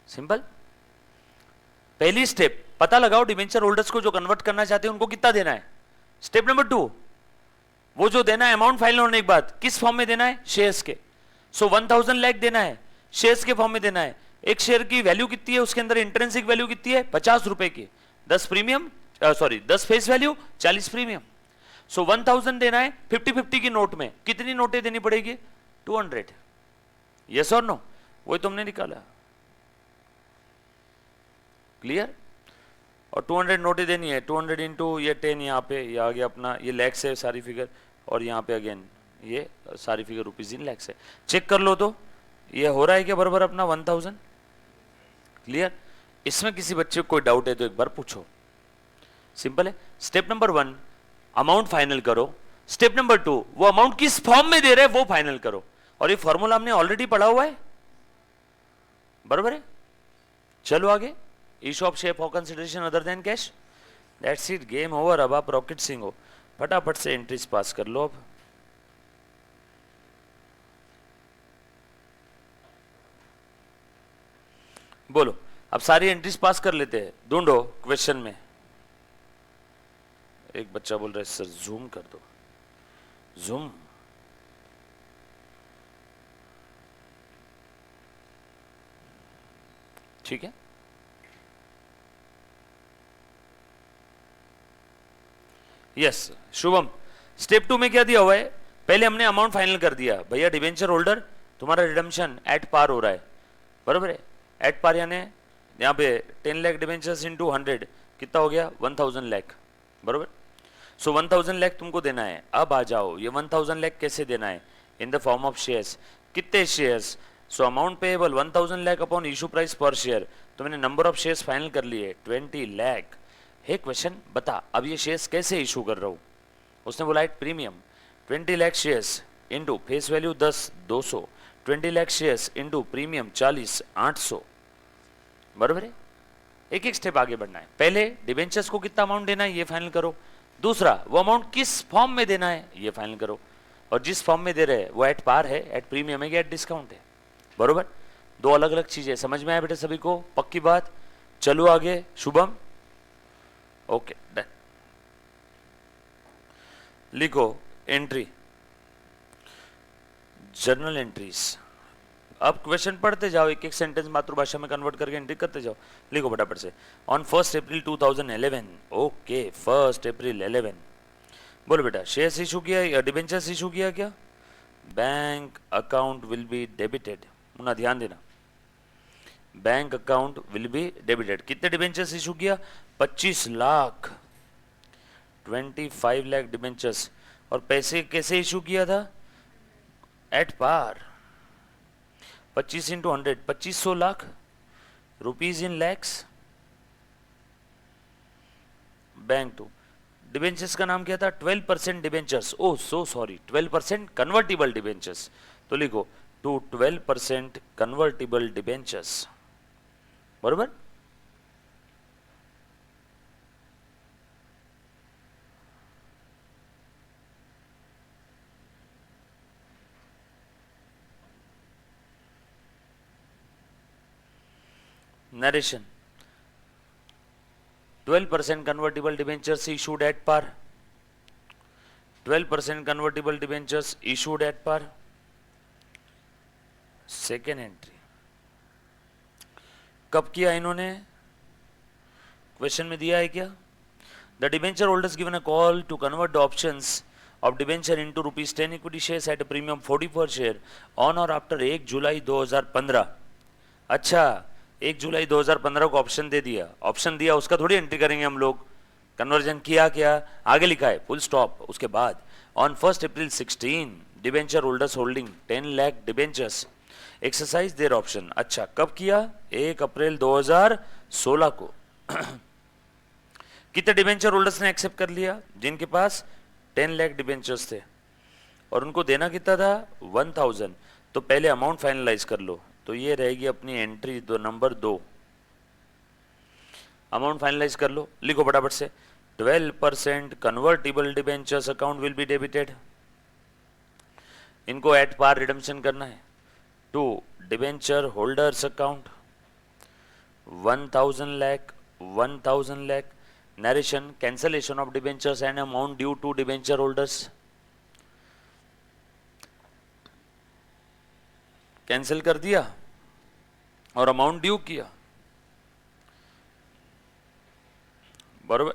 सिंपल। पहली स्टेप पता लगाओ डिबेंचर होल्डर्स को जो कन्वर्ट करना चाहते हैं उनको कितना देना है। स्टेप नंबर 2, वो जो देना है अमाउंट फाइनल होने के बाद किस फॉर्म में देना है, शेयर्स के। सो 1000 लाख देना है, शेयर्स के फॉर्म में देना है। एक शेयर की वैल्यू कितनी है, उसके अंदर इंट्रिंसिक वैल्यू कितनी है, 50 रुपए की, 10 premium, sorry 10 face value 40 premium. So 1000 देना है, 50-50 की नोट में कितनी नोटें देनी पड़ेगी, 200। यस और नो, वही तुमने निकाला, क्लियर। और 200 नोटें देनी है, 200 इंटू ये 10, यहाँ पे ये आ गया अपना, ये लैक्स है सारी फिगर, और यहाँ पे अगेन ये सारी फिगर रुपीज इन लैक्स है। चेक कर लो तो ये हो रहा है क्या बराबर अपना 1000, क्लियर। इसमें किसी बच्चे को कोई डाउट है तो एक बार पूछो, सिंपल है। स्टेप नंबर 1 अमाउंट फाइनल करो, स्टेप नंबर 2 वो अमाउंट किस फॉर्म में दे रहे हैं वो फाइनल करो। और ये फॉर्मूला हमने ऑलरेडी पढ़ा हुआ है, बराबर है। चलो आगे, issue of share for consideration other than cash, that's it, game over. अब आप रॉकेट सिंह हो, फटाफट से एंट्रीज पास कर लो। अब बोलो, अब सारी एंट्रीज पास कर लेते हैं, ढूंढो क्वेश्चन में। एक बच्चा बोल रहा है सर जूम कर दो, जूम, ठीक है। यस शुभम, स्टेप 2 में क्या दिया हुआ है, पहले हमने अमाउंट फाइनल कर दिया, भैया डिबेंचर होल्डर तुम्हारा रिडम्पशन एट पार हो रहा है, बरोबर है, एट पार यानी यहाँ पे 10 लाख डिबेंचर्स इंटू 100 कितना हो गया 1000 लाख, बरोबर। सो 1000 लाख तुमको देना है। अब आ जाओ ये 1000 लाख कैसे देना है, in the form of shares. कितने shares, so amount payable 1000 lakh upon issue price per share. तो मैंने नंबर ऑफ शेयर्स फाइनल कर लिए 20 लाख। हे क्वेश्चन बता अब ये शेयर्स कैसे इशू कर रहा हूँ। उसने बोला at premium 20 lakh shares into face value 10 200, 20 lakh shares into premium 40 800, बरोबर है। एक एक स्टेप आगे बढ़ना है। पहले डिबेंचर्स को कितना अमाउंट देना है ये फाइनल करो, दूसरा वो अमाउंट किस फॉर्म में देना है ये फाइनल करो, और जिस फॉर्म में दे रहे हैं वो एट पार है, एट प्रीमियम है या एट डिस्काउंट है, बरोबर। दो अलग अलग चीजें, समझ में आया बेटे सभी को, पक्की बात। चलो आगे शुभम, ओके डन। लिखो एंट्री, जर्नल एंट्रीज। अब क्वेश्चन पढ़ते जाओ, एक एक सेंटेंस मातृभाषा में कन्वर्ट करके एंट्री करते जाओ। लिखो फटाफट से। ऑन 1 अप्रैल 2011, ओके 1 अप्रैल 11, बोलो बेटा शेयर्स इशू किया या डिबेंचर्स इशू किया क्या। Bank account will be debited, Munna ध्यान देना, bank account will be debited. कितने डिबेंचर्स इशू किया 25 लाख, 25 लाख डिबेंचर्स। और पैसे कैसे इशू किया था, at par, 25 into 100 2500 lakh rupees in lakhs. Bank to debentures का नाम क्या था 12% debentures, oh so sorry 12% convertible debentures. तो लिखो टू 12% कन्वर्टिबल डिबेंचर्स, बरोबर। Narration 12% convertible debentures issued at par, 12% convertible debentures issued at par. Second entry कब किया इन्होंने, क्वेश्चन में दिया है क्या। The debenture holders given a call to convert the options of debenture into ₹10 equity shares at a premium 40 per share on और after 1 July 2015। अच्छा 1 July 2015 को ऑप्शन दे दिया, ऑप्शन दिया उसका थोड़ी एंट्री करेंगे हम लोग, कन्वर्जन किया क्या, आगे लिखा है फुल स्टॉप, उसके बाद on 1 April 16 debenture holders holding 10 lakh debentures exercise their option. अच्छा कब किया, 1 अप्रैल 2016 को। कितने डिबेंचर होल्डर्स ने एक्सेप्ट कर लिया, जिनके पास 10 लाख डिबेंचर्स थे और उनको देना कितना था 1000। तो पहले अमाउंट फाइनलाइज कर लो, तो ये रहेगी अपनी एंट्री दो नंबर 2। अमाउंट फाइनलाइज कर लो, लिखो फटाफट से। 12% convertible debentures account will be debited, इनको एट पार रिडम्पशन करना है to debenture holders account 1000 lakh 1000 lakh. Narration cancellation of debentures and amount due to debenture holders, cancel कर दिया और अमाउंट ड्यू किया, बरोबर।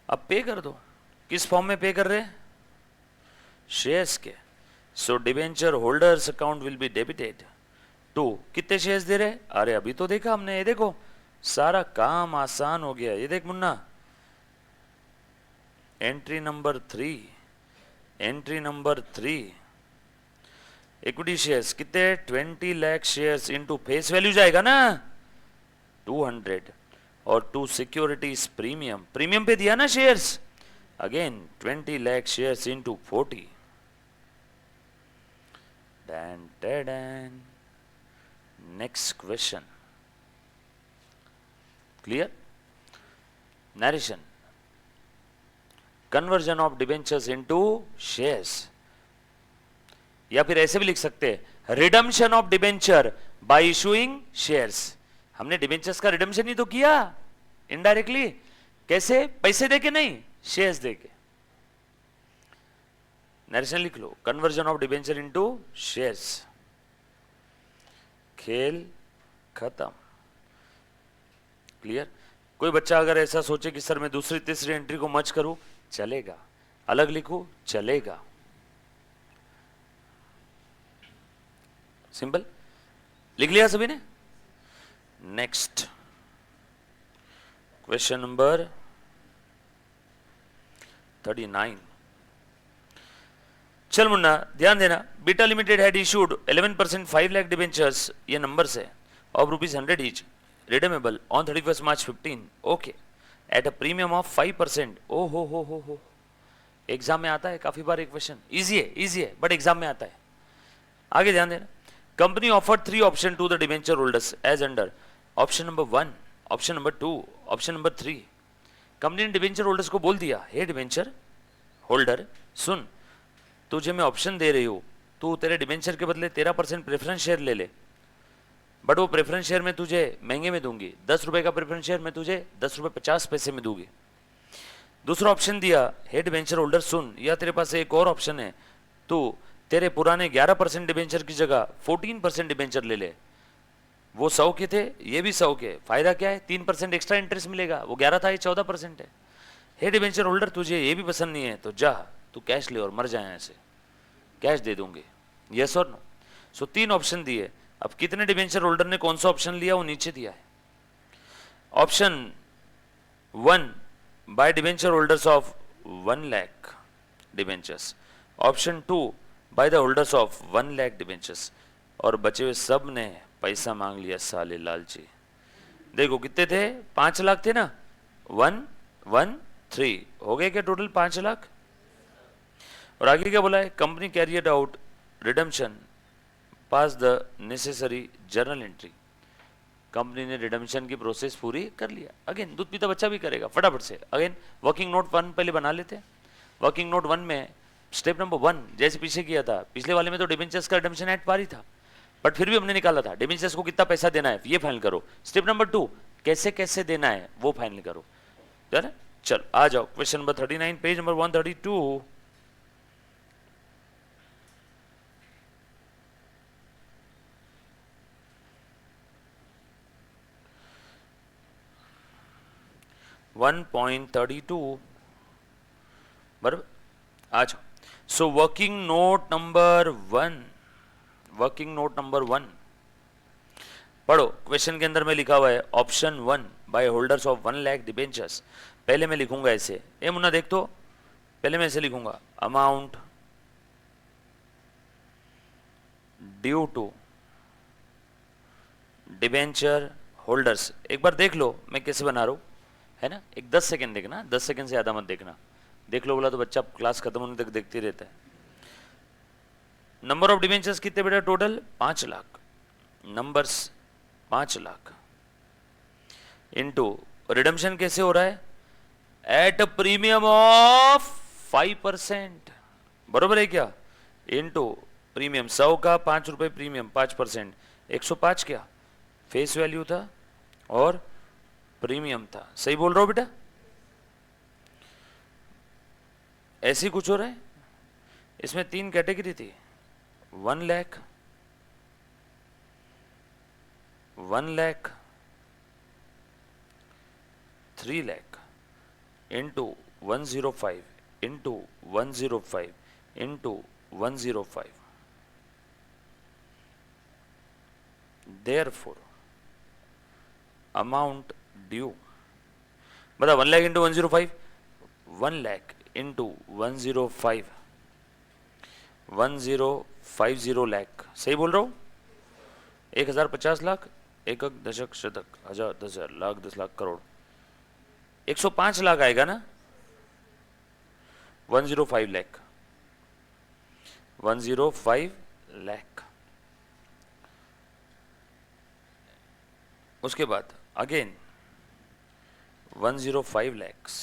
अब पे कर दो, किस फॉर्म में पे कर रहे हैं, शेयर्स के। So debenture holders account will be debited to, कितने शेयर्स दे रहे, अरे अभी तो देखा हमने, ये देखो सारा काम आसान हो गया, ये देख Munna. Entry number 3, entry number 3 equity shares कितने 20 lakh shares into face value जाएगा ना 200 और टू सिक्योरिटीज प्रीमियम, प्रीमियम पे दिया ना shares, again 20 lakh shares into 40। Next question, clear. Narration conversion of debentures into shares, या फिर ऐसे भी लिख सकते हैं redemption of debenture bye issuing shares. हमने डिबेंचर्स का रिडम्पशन ही तो किया इनडायरेक्टली, कैसे, पैसे देके नहीं, शेयर्स देके। नरेशन लिख लो, conversion of debenture into shares, खेल खत्म, क्लियर। कोई बच्चा अगर ऐसा सोचे कि सर मैं दूसरी तीसरी एंट्री को मर्ज करूं, चलेगा, अलग लिखूं, चलेगा, सिंपल। लिख लिया सभी ने? Next question number 39। चल मुन्ना ध्यान देना, Beta limited had issued 11% 5 lakh debentures, ये नंबर्स है, of ₹100 each, redeemable on 31 March 15, okay, at a premium of 5%। ओ हो, एग्जाम में आता है काफी बार एक क्वेश्चन, इजी है बट एग्जाम में आता है। आगे ध्यान देना, company offered 3 option to the debenture holders as under, option number 1, option number 2, option number 3। Company ने डिबेंचर होल्डर्स को बोल दिया, हे डिबेंचर होल्डर सुन, तुझे मैं ऑप्शन दे रही हूं, तू तेरे डिबेंचर के बदले 13% प्रेफरेंस शेयर ले ले, बट वो प्रेफरेंस शेयर में तुझे महंगे में दूंगी, 10 रुपए का प्रेफरेंस शेयर में तुझे 10 रुपए 50 पैसे में दूंगी। दूसरा ऑप्शन दिया, हे डिबेंचर होल्डर सुन, या तेरे पास एक और ऑप्शन है, तू तेरे पुराने 11% डिबेंचर की जगह 14% डिबेंचर ले ले, वो 100 के थे, ये भी 100 के, फायदा क्या है, 3% एक्स्ट्रा इंटरेस्ट मिलेगा, वो 11 था, ये 14% है। हे डिबेंचर होल्डर तुझे ये भी पसंद नहीं है तो जा तू कैश ले और मर जाए, ऐसे कैश दे दूंगे, यस और नो। सो 3 ऑप्शन दिए, अब कितने डिबेंचर होल्डर ने कौन सा ऑप्शन लिया वो नीचे दिया है। Option 1 by debenture holders of 1 lakh debentures, option 2 by the holders of 1 lakh debentures, और बचे हुए सब ने पैसा मांग लिया, साले लालची। देखो कितने थे, 5 लाख थे ना, 1 1 3 हो गए क्या टोटल 5 लाख। और आगे क्या बोला है, company carried out redemption pass the necessary journal entry, company ने रिडम्पशन की प्रोसेस पूरी कर लिया। अगेन दूध पीता बच्चा भी करेगा फटाफट से। अगेन वर्किंग नोट 1 पहले बना लेते हैं। वर्किंग नोट 1 में स्टेप नंबर 1 जैसे पीछे किया था, पिछले वाले में तो डिबेंचर्स का रिडम्पशन एट पार ही था, बट फिर भी हमने निकाला था डिबेंचर्स को कितना पैसा देना है ये फाइनल करो। स्टेप नंबर 2 कैसे कैसे देना है वो फाइनल करो। चलो आ जाओ क्वेश्चन नंबर 39 पेज नंबर 132। बराबर आ जाओ। सो वर्किंग नोट नंबर 1 पढ़ो। क्वेश्चन के अंदर में लिखा हुआ है option 1 by holders of 1 lakh debentures. पहले मैं लिखूंगा ऐसे, ए मुन्ना देख तो, पहले मैं ऐसे लिखूंगा amount due to debenture holders. एक बार देख लो मैं कैसे बना रहा हूं, है ना, एक 10 सेकंड देखना, 10 सेकंड से ज्यादा मत देखना। देख लो बोला तो बच्चा क्लास खत्म होने तक देखते रहता है। नंबर ऑफ डिबेंचर्स कितने बेटा total 5 lakh, numbers 5 lakh into redemption कैसे हो रहा है एट अ प्रीमियम ऑफ 5%, बरोबर है क्या, इनटू प्रीमियम 100 का 5 रुपए प्रीमियम 5%, 105 क्या फेस वैल्यू था और प्रीमियम था। सही बोल रहा हो बेटा, ऐसे ही कुछ हो रहा है। इसमें 3 कैटेगरी थी, 1 lakh 1 lakh 3 lakh into 105 into 105 into 105। Therefore amount due बता 1 लाख इंटू 105, 1 लाख इंटू 105 1050 लाख। सही बोल रहा हूं, 1050 लाख, एकक दशक शतक हजार 10,000 लाख 10 लाख करोड़, 105 लाख आएगा ना, 105 लाख 105 लाख। उसके बाद अगेन 105 लैक्स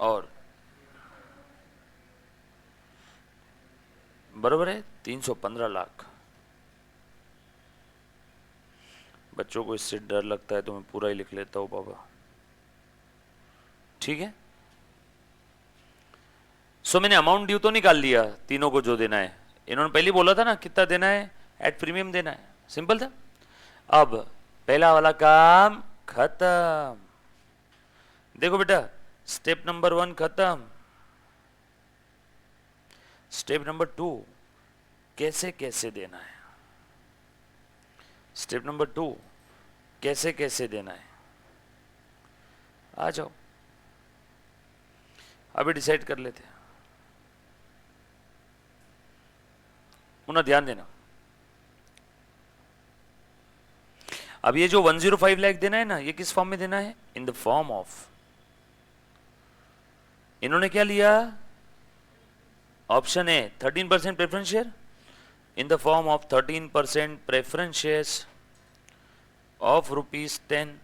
और बराबर है 315 लाख। बच्चों को इससे डर लगता है तो मैं पूरा ही लिख लेता हूं बाबा, ठीक है। सो मैंने अमाउंट ड्यू तो निकाल लिया तीनों को जो देना है, इन्होंने पहले बोला था ना कितना देना है, एट प्रीमियम देना है, सिंपल था। अब पहला वाला काम खत्म। देखो बेटा, स्टेप नंबर 1 खत्म। स्टेप नंबर 2 कैसे कैसे देना है। स्टेप नंबर 2 कैसे कैसे देना है। आ जाओ, अभी डिसाइड कर लेते हैं। मुन्ना ध्यान देना, अब ये जो 105 लाख देना है ना, ये किस फॉर्म में देना है? इन द फॉर्म ऑफ, इन्होंने क्या लिया? Option A 13% preference share, in the form of 13% preference shares of ₹10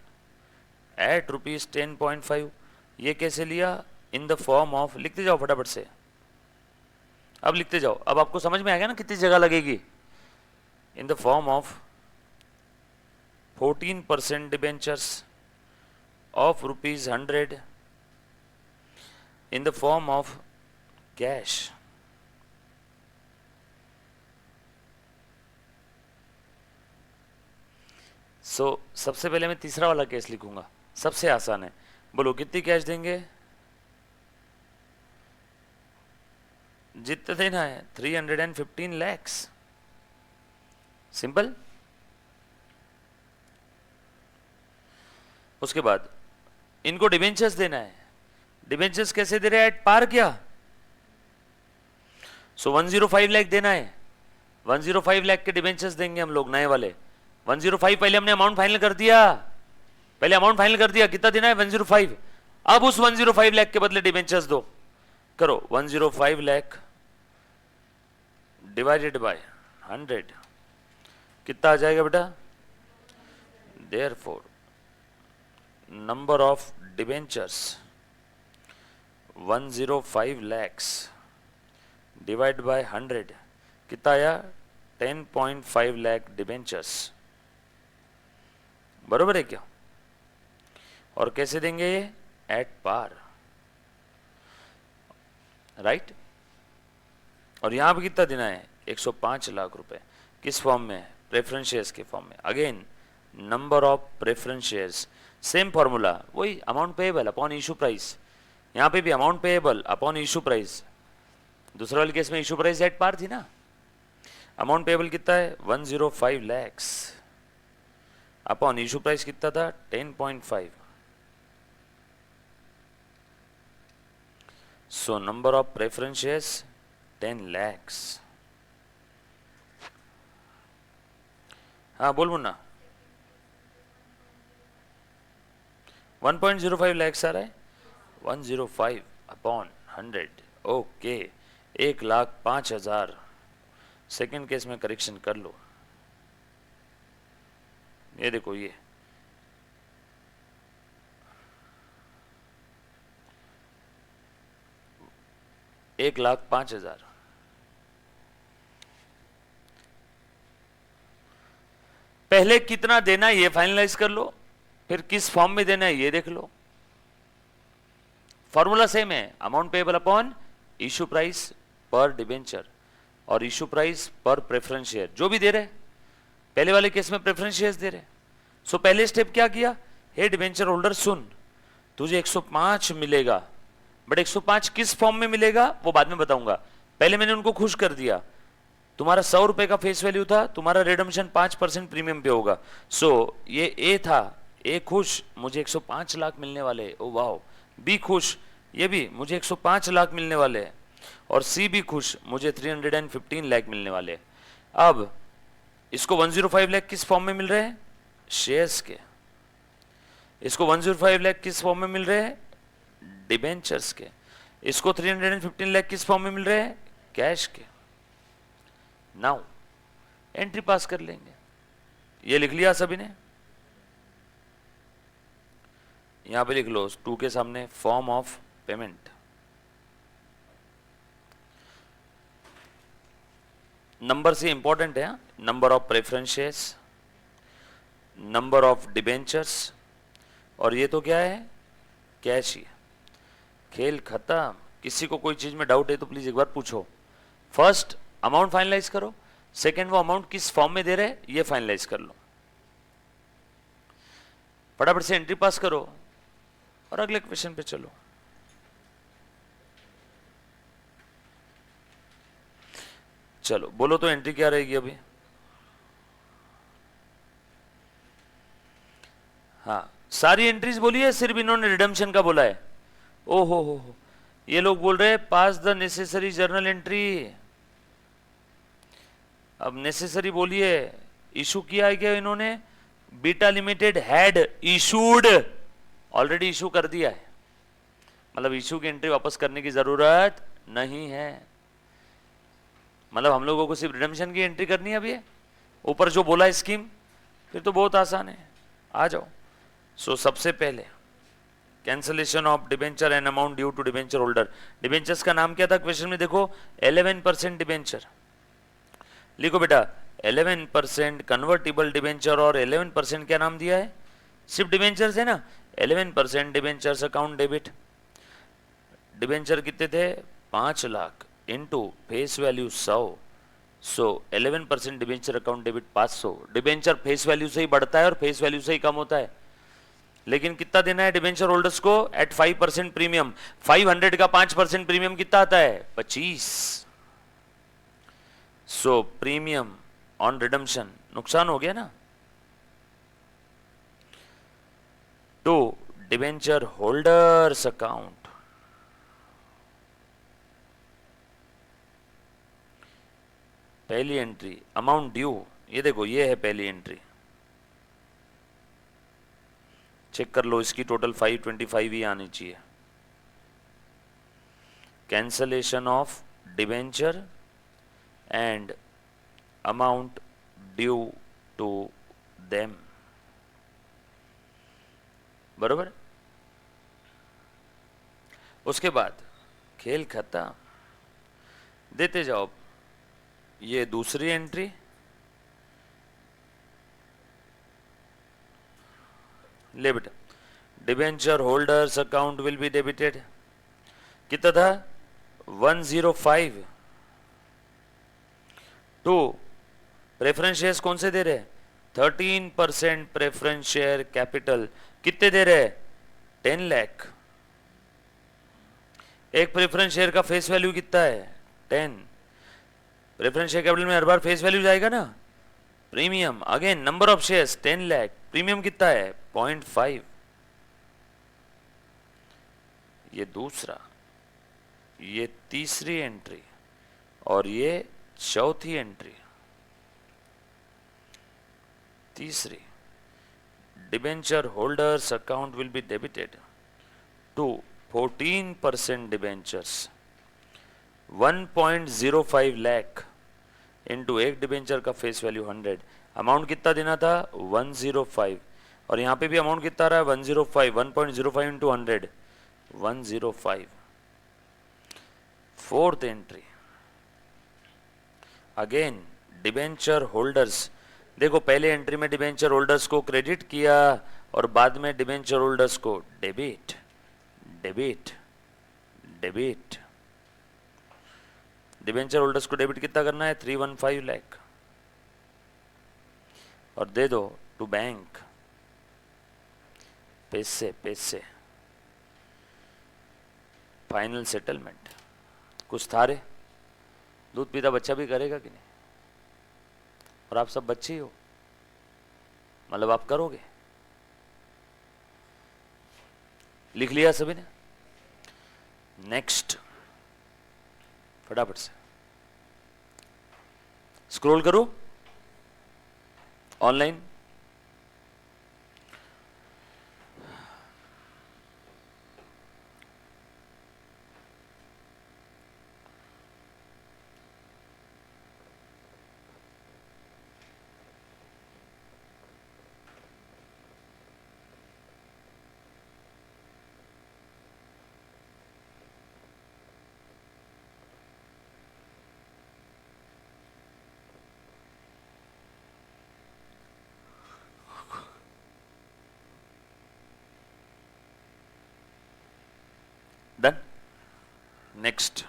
at ₹10.5। ये कैसे लिया? इन द फॉर्म ऑफ, लिखते जाओ फटाफट से, अब लिखते जाओ, अब आपको समझ में आ गया ना कितनी जगह लगेगी। इन the form of 14% debentures of ₹100 in the form of cash। सबसे पहले मैं तीसरा वाला केस लिखूंगा, सबसे आसान है। बोलो कितनी कैश देंगे? जितना देना है 315 लाख। सिंपल। उसके बाद इनको डिबेंचर्स देना है। डिबेंचर्स कैसे दे रहे हैं? एट पार क्या? 105 लाख देना है। 105 लाख के डिबेंचर्स देंगे हम लोग, नए वाले। 105 पहले हमने अमाउंट फाइनल कर दिया, पहले अमाउंट फाइनल कर दिया, कितना देना है? 105। अब उस 105 लाख के बदले डिबेंचर्स दो। करो 105 लाख डिवाइडेड बाय 100, कितना आ जाएगा बेटा? Therefore number of debentures 105 lakhs divide by 100, कितना आया? 10.5 लाख डिबेंचर्स। बरोबर है क्या? और कैसे देंगे ये? At par, right. और यहां पर कितना देना है? 105 लाख रुपए। किस फॉर्म में? प्रेफरेंस शेयर्स के फॉर्म में। Again number of preference shares, same formula, वही amount payable upon issue price. यहां पे भी amount payable upon issue price. दूसरे वाले केस में इशू प्राइस एट पार थी ना। अमाउंट पेएबल कितना है? 105 लाख अपॉन इशू प्राइस कितना था? 10.5। So number of preference shares 10 lakh. हाँ बोल मुन्ना। 1.05 लाख आ रहा है। 105 अपॉन 100, ओके, 1,05,000। सेकेंड केस में करेक्शन कर लो। ये देखो, ये $1,05,000। पहले कितना देना है ये फाइनलाइज कर लो, फिर किस फॉर्म में देना है ये देख लो। फॉर्मूला सेम है, amount payable upon issue price पर डिबेंचर और इशू प्राइस पर प्रेफरेंस शेयर, जो भी दे रहे। पहले वाले केस में प्रेफरेंस शेयर्स दे रहे। सो पहले स्टेप क्या किया? हे डिबेंचर होल्डर सुन, तुझे 105 मिलेगा, बट 105 किस फॉर्म में मिलेगा वो बाद में बताऊंगा। पहले मैंने उनको खुश कर दिया। तुम्हारा 100 रुपए का फेस वैल्यू था, तुम्हारा रिडम्पशन 5% प्रीमियम पे होगा। सो ये ए था, ए खुश, मुझे 105 लाख मिलने वाले। Oh wow. बी खुश, ये भी मुझे 105 लाख मिलने वाले हैं। और सी भी खुश, मुझे 315 लाख मिलने वाले। अब इसको 105 लाख किस फॉर्म में मिल रहे हैं? शेयर्स के। इसको 105 लाख किस फॉर्म में मिल रहे हैं? डिबेंचर्स के। इसको 315 लाख किस फॉर्म में मिल रहे हैं? कैश के। नाउ एंट्री पास कर लेंगे। ये लिख लिया सभी ने? यहां पे लिख लो 2 के सामने फॉर्म ऑफ पेमेंट। नंबर से इंपॉर्टेंट है, number of preference shares, number of debentures, और ये तो क्या है? कैश ही। खेल खत्म। किसी को कोई चीज में डाउट है तो प्लीज एक बार पूछो। फर्स्ट अमाउंट फाइनलाइज करो, सेकंड वो अमाउंट किस फॉर्म में दे रहे हैं ये फाइनलाइज कर लो। फटाफट से एंट्री पास करो और अगले क्वेश्चन पे चलो। चलो बोलो तो एंट्री क्या रहेगी अभी? हाँ, सारी एंट्रीज बोली है, सिर्फ इन्होंने रिडम्पशन का बोला है। ओ हो, ये लोग बोल रहे हैं पास द नेसेसरी जर्नल एंट्री। अब नेसेसरी बोलिए, इशू किया है क्या इन्होंने? Beta limited had issued, already issue कर दिया है, मतलब इशू की एंट्री वापस करने की जरूरत नहीं है। मतलब हम लोगों को सिर्फ रिडम्पशन की एंट्री करनी है अभी, ऊपर जो बोला है स्कीम, फिर तो बहुत आसान है, आ जाओ। सो सबसे पहले cancellation of debenture and amount due to debenture holder. Debentures का नाम क्या था क्वेश्चन में? देखो 11% डिबेंचर लिखो बेटा, 11% कन्वर्टिबल डिबेंचर और 11% क्या नाम दिया है? सिर्फ डिबेंचर्स है ना, 11% डिबेंचर्स अकाउंट डेबिट। डिबेंचर कितने थे? 5 लाख इंटू फेस वैल्यू 100, सो 11% debenture account debit 500। Debenture face value से ही बढ़ता है और फेस वैल्यू से ही कम होता है, लेकिन कितना देना है डिबेंचर होल्डर्स को? At 5% premium. 500 का 5% प्रीमियम कितना आता है? 25। सो प्रीमियम ऑन रिडम्पशन नुकसान हो गया ना। टू डिबेंचर होल्डर्स अकाउंट, पहली एंट्री अमाउंट ड्यू, ये देखो ये है पहली एंट्री, चेक कर लो, इसकी टोटल 525 ही आनी चाहिए। Cancellation of debenture and amount due to them, बरोबर। उसके बाद खेल खत्म, देते जाओ। ये दूसरी एंट्री, ले बेटा, debenture holders account will be debited, कितना था? 105। टू प्रेफरेंस शेयर्स कौन से दे रहे हैं? 13% प्रेफरेंस शेयर कैपिटल, कितने दे रहे हैं? 10 लाख। एक प्रेफरेंस शेयर का फेस वैल्यू कितना है? 10। प्रेफरेंस शेयर कैपिटल में हर बार फेस वैल्यू जाएगा ना, premium again number of shares 10 lakh, premium कितना है? 0.5। ये दूसरा, ये तीसरी एंट्री और ये चौथी एंट्री। तीसरी, debenture holders account will be debited to 14% debentures 1.05 lakh into एक डिबेंचर का फेस वैल्यू 100। अमाउंट कितना देना था? 105, और यहां पे भी अमाउंट कितना रहा है? 105। 1.05 into 100, 105। Fourth entry again debenture holders, देखो पहले एंट्री में डिबेंचर होल्डर्स को क्रेडिट किया और बाद में डिबेंचर होल्डर्स को debit, debit, debit. Debenture holders को डेबिट कितना करना है? 315 लाख, और दे दो टू बैंक, पैसे पैसे, फाइनल सेटलमेंट। कुछ था रे, दूध पीता बच्चा भी करेगा कि नहीं? और आप सब बच्चे ही हो, मतलब आप करोगे। लिख लिया सभी ने? नेक्स्ट, फटाफट से स्क्रॉल करो ऑनलाइन। डन। नेक्स्ट,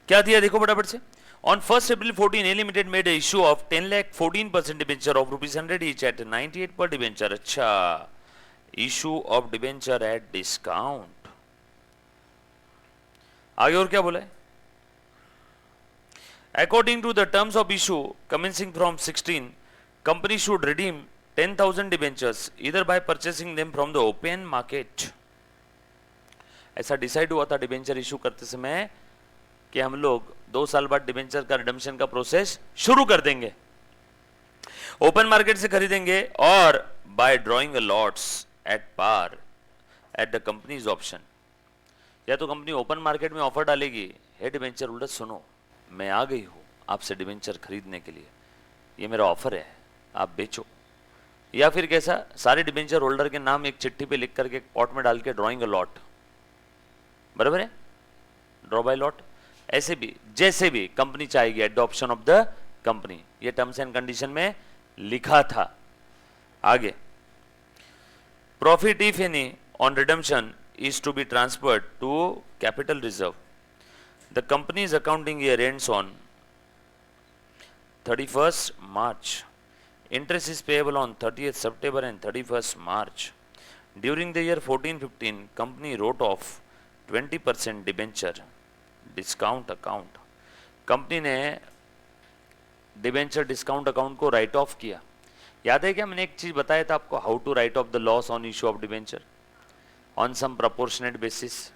क्या दिया देखो फटाफट से। On 1st April 14, A Limited made a issue of 10 lakh 14% debenture of rupees 100 each at 98 per debenture. अच्छा, issue of debenture at discount. आगे और क्या बोला है? According to the terms of issue commencing from 16, company should redeem 10,000 debentures either by purchasing them from the open market. ऐसा decide हुआ था debenture issue करते समय कि हम लोग 2 साल बाद डिबेंचर का रिडम्पशन का प्रोसेस शुरू कर देंगे, ओपन मार्केट से खरीदेंगे और by drawing lots at par at the company's option. या तो कंपनी ओपन मार्केट में ऑफर डालेगी, हे डिबेंचर होल्डर सुनो, मैं आ गई हूं आपसे डिबेंचर खरीदने के लिए, ये मेरा ऑफर है, आप बेचो। या फिर कैसा, सारे डिबेंचर होल्डर के नाम एक चिट्ठी पे लिख करके पॉट में डाल के ड्रॉइंग लॉट, बराबर है, ड्रॉ बाय लॉट। ऐसे भी जैसे भी कंपनी चाहेगी at the option of the company, ये टर्म्स एंड कंडीशन में लिखा था। आगे, profit if any on redemption is to be transferred to capital reserve. The company's accounting year ends on 31st March. Interest is payable on 30th September and 31st March. During the year 14-15, company wrote off 20% debenture discount account. Company ने debenture discount account को right off किया। याद है क्या मैंने एक चीज बताया था आपको, how to write off the loss on issue of debenture on some proportionate basis.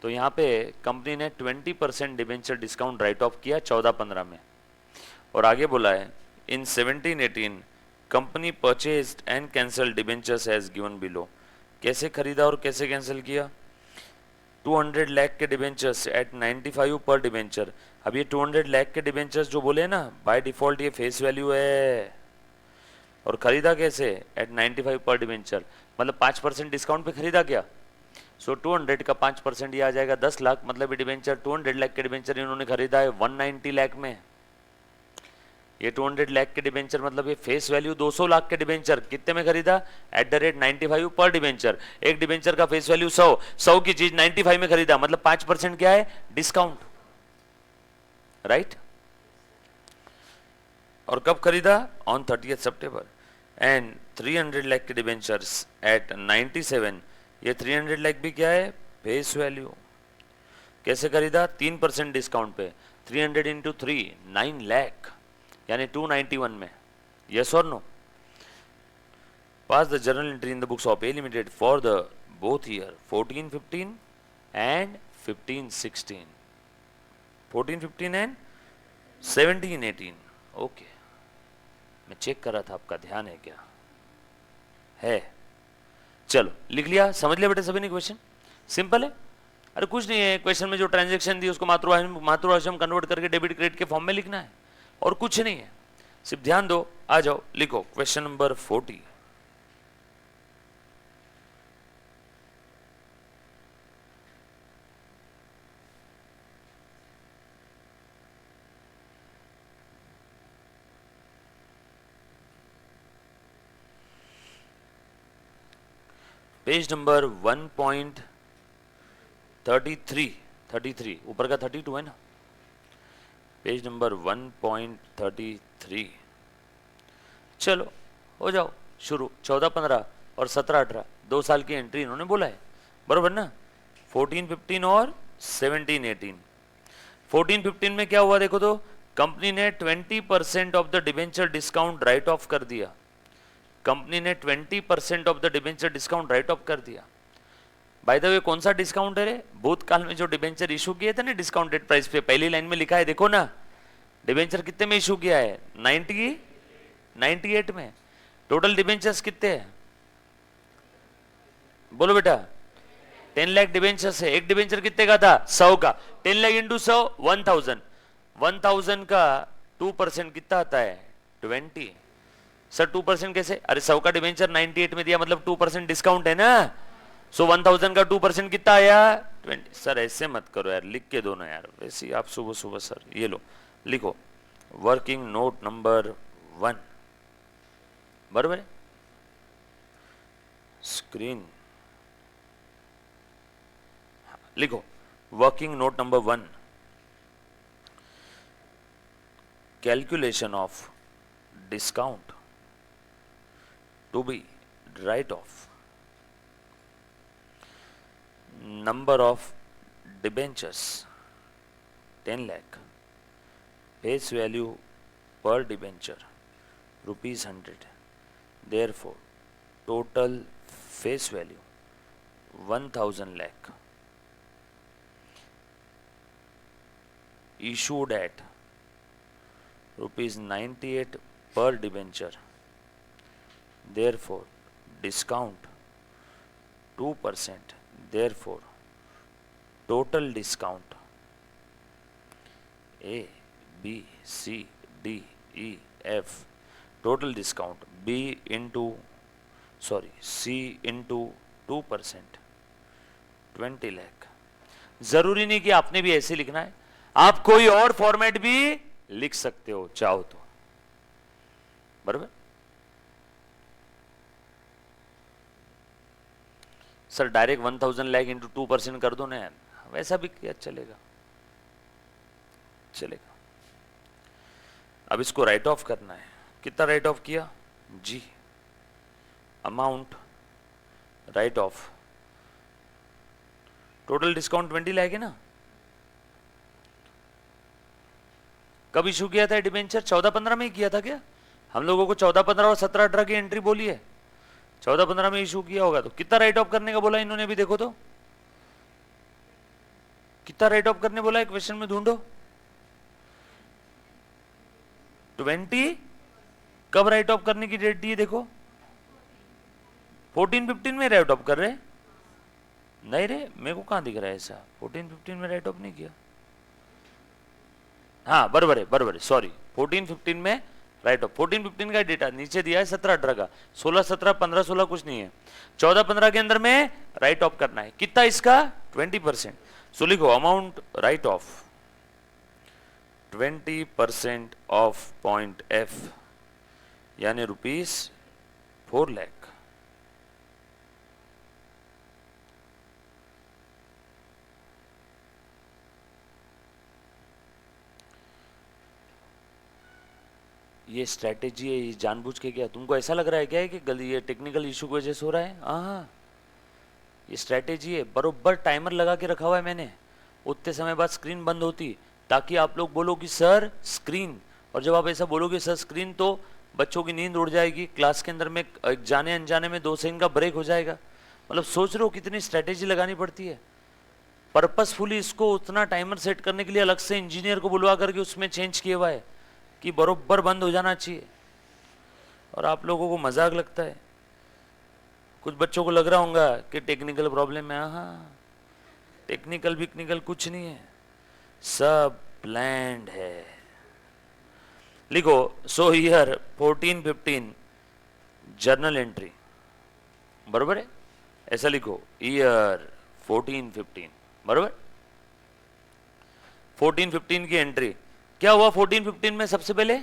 तो यहाँ पे कंपनी ने 20% डिबेंचर डिस्काउंट राइट ऑफ किया 14-15 में। और आगे बोला है in 17-18 company purchased and cancel debentures as given below. कैसे खरीदा और कैसे कैंसिल किया? 200 लाख के डिबेंचर्स एट 95 पर डिबेंचर। अब ये 200 लाख के डिबेंचर्स जो बोले ना, बाय डिफॉल्ट ये फेस वैल्यू है, और खरीदा कैसे? एट 95 पर डिबेंचर, मतलब 5% डिस्काउंट पे खरीदा क्या? सो 200 का 5% ये आ जाएगा 10 लाख, मतलब ये डिबेंचर 200 लाख के डिबेंचर इन्होंने खरीदा है 190 लाख में। ये 200 लाख के डिबेंचर मतलब ये फेस वैल्यू 200 लाख के डिबेंचर कितने में खरीदा? एट द रेट 95 पर डिबेंचर। एक डिबेंचर का फेस वैल्यू 100 की चीज 95 में खरीदा, मतलब 5% क्या है? Discount, right? और कब खरीदा? On 30th September. And 300 lakh के डिबेंचर्स एट 97, ये 300 लाख भी क्या है? Face value. कैसे खरीदा? 3% डिस्काउंट पे। 300 इंटू 3 9 लाख, यानी 291 में। यस और no? Pass the journal entry in the books of A limited for the both year 14-15 and 15-16, 14-15 and 17-18। Okay, मैं चेक कर रहा था आपका ध्यान है क्या है। चलो लिख लिया, समझ लिया बेटे सभी ने क्वेश्चन? सिंपल है, अरे कुछ नहीं है, क्वेश्चन में जो ट्रांजैक्शन दी उसको मातृभाषा में कन्वर्ट करके डेबिट क्रेडिट के फॉर्म में लिखना है, और कुछ नहीं है। सिर्फ ध्यान दो, आ जाओ लिखो क्वेश्चन नंबर 40। पेज नंबर 1.33, ऊपर का 32 है ना, पेज नंबर 1.33। चलो हो जाओ शुरू। 14-15 और 17-18 2 साल की एंट्री इन्होंने बोला है, बरोबर ना? 14-15 और 17-18। 14-15 में क्या हुआ देखो तो, कंपनी ने 20% of the debenture discount right of कर दिया। कंपनी ने 20% of the debenture discount right of कर दिया। बाय द वे कौन सा डिस्काउंट है रे? भूतकाल में जो डिबेंचर इशू किए थे ना डिस्काउंटेड प्राइस पे, पहली लाइन में लिखा है देखो ना, डिबेंचर कितने में इशू किया है? 98 में। टोटल डिबेंचर्स कितने हैं बोलो बेटा? 10 लाख डिबेंचर्स है। एक डिबेंचर कितने का था? 100 का। 10 लाख इंटू 100 1000। 1000 का 2% कितना आता है? 20। सर 2% कैसे? अरे 100 का डिबेंचर 98 में दिया, मतलब 2% डिस्काउंट है ना। सो 1000 का 2% कितना आया? 20। सर ऐसे मत करो यार, लिख के दो ना यार, वैसे ही आप सुबह सुबह। सर ये लो लिखो, वर्किंग नोट नंबर 1, बराबर है? स्क्रीन लिखो, working note number 1। calculation of discount to be write off, number of debentures 10 lakh, face value per debenture rupees 100, therefore total face value 1000 lakh, issued at rupees 98 per debenture, therefore discount 2%, therefore total discount A, B, C, D, E, F, total discount B into C into 2%, 20 lakh। जरूरी नहीं कि आपने भी ऐसे लिखना है, आप कोई और फॉर्मेट भी लिख सकते हो चाहो तो, बराबर। सर डायरेक्ट 1000 लाख इंटू 2% कर दो ना यार, वैसा भी किया चलेगा, चलेगा। अब इसको राइट ऑफ करना है, कितना राइट ऑफ किया जी, amount write off, total discount 20 lakh है ना। कब इशू किया था डिबेंचर? 14-15 में ही किया था क्या? हम लोगों को 14-15 और 17-18 की एंट्री बोली है, 14-15 में इशू किया होगा। तो कितना राइट ऑफ करने का बोला इन्होंने भी, देखो तो कितना राइट ऑफ करने बोला है क्वेश्चन में, ढूंढो। 20 कब राइट ऑफ करने की डेट दी है देखो, 14-15 में राइट ऑफ कर रहे नहीं रे, मेरे को कहां दिख रहा है ऐसा, 14-15 में राइट ऑफ नहीं किया। हाँ बराबर है, बराबर है, सॉरी 14-15 में राइट ऑफ, 14-15 का डेटा नीचे दिया है, 17-18 का, 16-17 15-16 कुछ नहीं है, 14-15 के अंदर में राइट ऑफ करना है। कितना इसका? 20%। सो लिखो amount write of 20% of point F, यानी रुपीज 4 लाख। ये स्ट्रैटेजी है, ये जानबूझ के क्या तुमको ऐसा लग रहा है क्या है कि गलती ये टेक्निकल इशू की वजह से हो रहा है? हाँ, ये स्ट्रैटेजी है, बरोबर टाइमर लगा के रखा हुआ है मैंने, उतने समय बाद स्क्रीन बंद होती, ताकि आप लोग बोलो कि सर स्क्रीन, और जब आप ऐसा बोलोगे सर स्क्रीन तो बच्चों की नींद उड़ जाएगी, क्लास के अंदर में जाने अनजाने में 2 सेकंड का ब्रेक हो जाएगा। मतलब सोच रहे हो कितनी स्ट्रैटेजी लगानी पड़ती है, पर्पसफुली इसको उतना टाइमर सेट करने के लिए अलग से इंजीनियर को बुलवा करके उसमें चेंज किया हुआ है कि बरोबर बंद हो जाना चाहिए, और आप लोगों को मजाक लगता है। कुछ बच्चों को लग रहा होगा कि टेक्निकल प्रॉब्लम है, हाँ टेक्निकल विक्निकल कुछ नहीं है, सब प्लान्ड है। लिखो सो ईयर 14-15 जर्नल एंट्री, बरोबर है, ऐसा लिखो ईयर 14-15, बरोबर। 14-15 की एंट्री क्या हुआ? 14-15 में सबसे पहले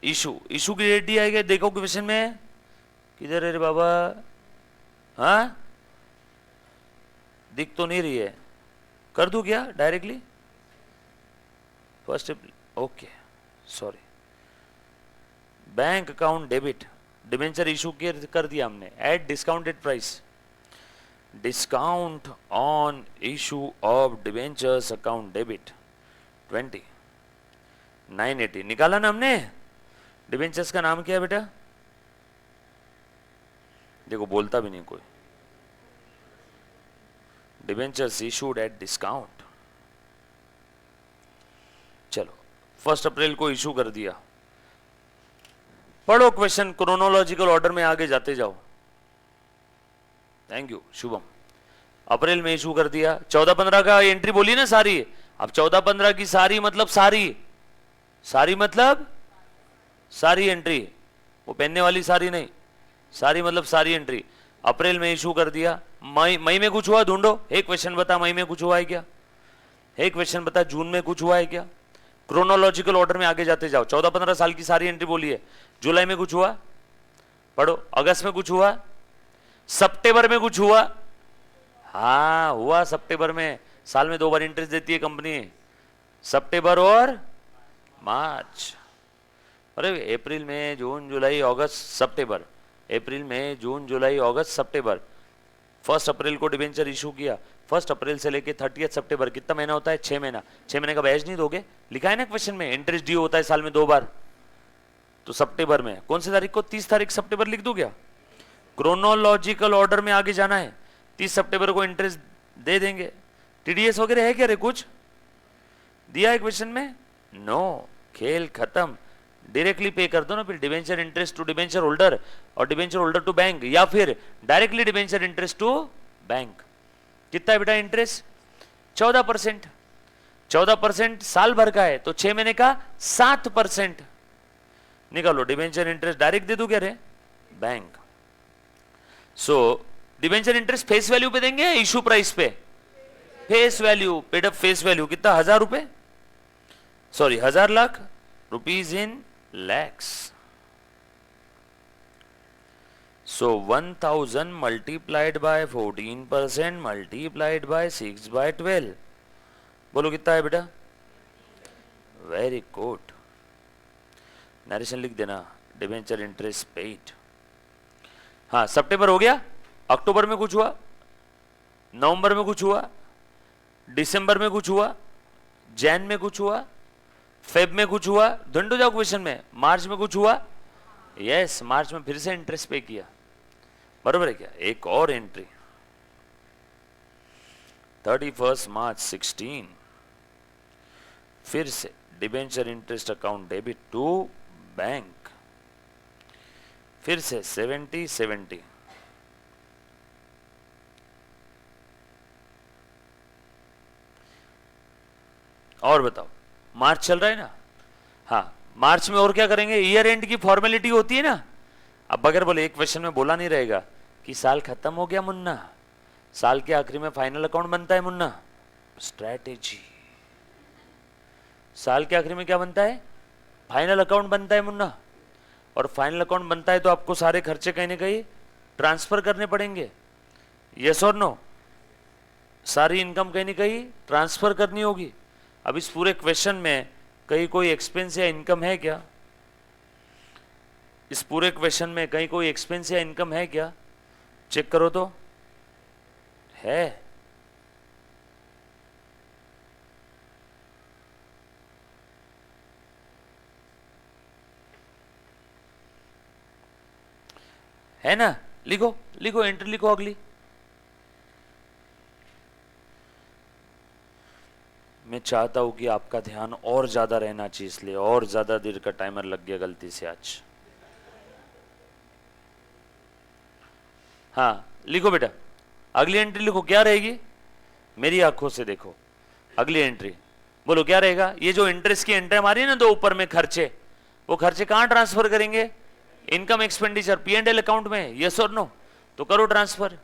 इशू की डेट दी आएगी, देखो क्वेश्चन में किधर है रे बाबा, हाँ दिख तो नहीं रही है, कर दूं क्या directly first? Okay sorry, bank account debit, debenture issue कर दिया हमने, eight discounted price, discount on issue of debentures account debit 20, 980 निकाला ना हमने। डिबेंचर्स का नाम क्या है बेटा? देखो बोलता भी नहीं कोई, डिबेंचर्स इशूड एट डिस्काउंट। चलो 1 अप्रैल को इशू कर दिया, पढ़ो क्वेश्चन क्रोनोलॉजिकल ऑर्डर में आगे जाते जाओ। Thank you Shubham. अप्रैल में इशू कर दिया, 14-15 का एंट्री बोली ना सारी, अब 14-15 की सारी मतलब सारी मतलब सारी एंट्री, वो पहनने वाली सारी नहीं, सारी मतलब सारी एंट्री। अप्रैल में इशू कर दिया, मई में कुछ हुआ ढूंढो, एक क्वेश्चन बता मई में कुछ हुआ है क्या, एक क्वेश्चन बता जून में कुछ हुआ है क्या। क्रोनोलॉजिकल ऑर्डर में आगे जाते जाओ, 14-15 साल की सारी एंट्री बोली है। जुलाई में कुछ हुआ पढ़ो, अगस्त में कुछ हुआ, सितंबर में कुछ हुआ, हाँ हुआ सितंबर में, साल में 2 बार इंटरेस्ट देती है कंपनी, सितंबर और मार्च, अरे अप्रैल मई जून जुलाई अगस्त सितंबर, अप्रैल मई जून जुलाई अगस्त सितंबर, 1 अप्रैल को डिबेंचर इशू किया, 1 अप्रैल से लेके 30 सितंबर, कितना महीना होता है? 6 महीना। 6 महीने का ब्याज नहीं दोगे? लिखा है ना क्वेश्चन में, इंटरेस्ट ड्यू होता है साल में 2 बार। तो सितंबर में कौन सी तारीख को? 30 तारीख सितंबर लिख दो क्या? क्रोनोलॉजिकल ऑर्डर में आगे जाना है। 30 सितंबर को इंटरेस्ट दे देंगे। टीडीएस वगैरह है क्या रे? कुछ दिया है क्वेश्चन में? नो, खेल खत्म। डायरेक्टली पे कर दो ना फिर, debenture interest to debenture holder और डिबेंचर होल्डर टू बैंक, या फिर directly debenture interest to bank. कितना है बेटा इंटरेस्ट? 14%। 14% साल भर का है तो 6 महीने का 7%। निकालो, डिबेंचर इंटरेस्ट डायरेक्ट दे दो क्या रे? बैंक। सो डिबेंचर इंटरेस्ट फेस वैल्यू पे देंगे, इशू प्राइस पे? Face value. Paid up face value कितना? 1000 रुपए, sorry 1000 lakh rupees in lakhs. So 1000 multiplied by 14% multiplied by 6 by 12, बोलो कितना है बेटा? Very good. नरेशन लिख देना, डिबेंचर इंटरेस्ट पेड। हाँ, सितंबर हो गया। अक्टूबर में कुछ हुआ, नवंबर में कुछ हुआ, दिसंबर में कुछ हुआ, जैन में कुछ हुआ, फेब में कुछ हुआ, ढूंढो जाओ क्वेश्चन में। मार्च में कुछ हुआ? यस, मार्च में फिर से इंटरेस्ट पे किया, बरोबर है क्या? एक और एंट्री 31 मार्च 16, फिर से debenture interest account debit to bank, फिर से 70 और बताओ, मार्च चल रहा है ना? हाँ, मार्च में और क्या करेंगे? ईयर एंड की फॉर्मेलिटी होती है ना। अब अगर बोले एक क्वेश्चन में बोला नहीं रहेगा कि साल खत्म हो गया मुन्ना, साल के आखिरी में फाइनल अकाउंट बनता है मुन्ना, स्ट्रैटेजी। साल के आखिरी में क्या बनता है? फाइनल अकाउंट बनता है मुन्ना। और फाइनल अकाउंट बनता है तो आपको सारे खर्चे कहीं ना कहीं ट्रांसफर करने पड़ेंगे, यस और नो? सारी इनकम कहीं ना कहीं ट्रांसफर करनी होगी। अब इस पूरे क्वेश्चन में कहीं कोई एक्सपेंस या इनकम है क्या? इस पूरे क्वेश्चन में कहीं कोई एक्सपेंस या इनकम है क्या? चेक करो तो। है ना? लिखो लिखो, एंट्री लिखो अगली। मैं चाहता हूं कि आपका ध्यान और ज्यादा रहना चाहिए, इसलिए और ज्यादा देर का टाइमर लग गया गलती से आज। हाँ, लिखो बेटा, अगली एंट्री लिखो। क्या रहेगी? मेरी आंखों से देखो अगली एंट्री, बोलो क्या रहेगा? ये जो इंटरेस्ट की एंट्री हमारी है ना, दो ऊपर में खर्चे, वो खर्चे कहां ट्रांसफर करेंगे? इनकम एक्सपेंडिचर P&L अकाउंट में, यस और नो? तो करो ट्रांसफर।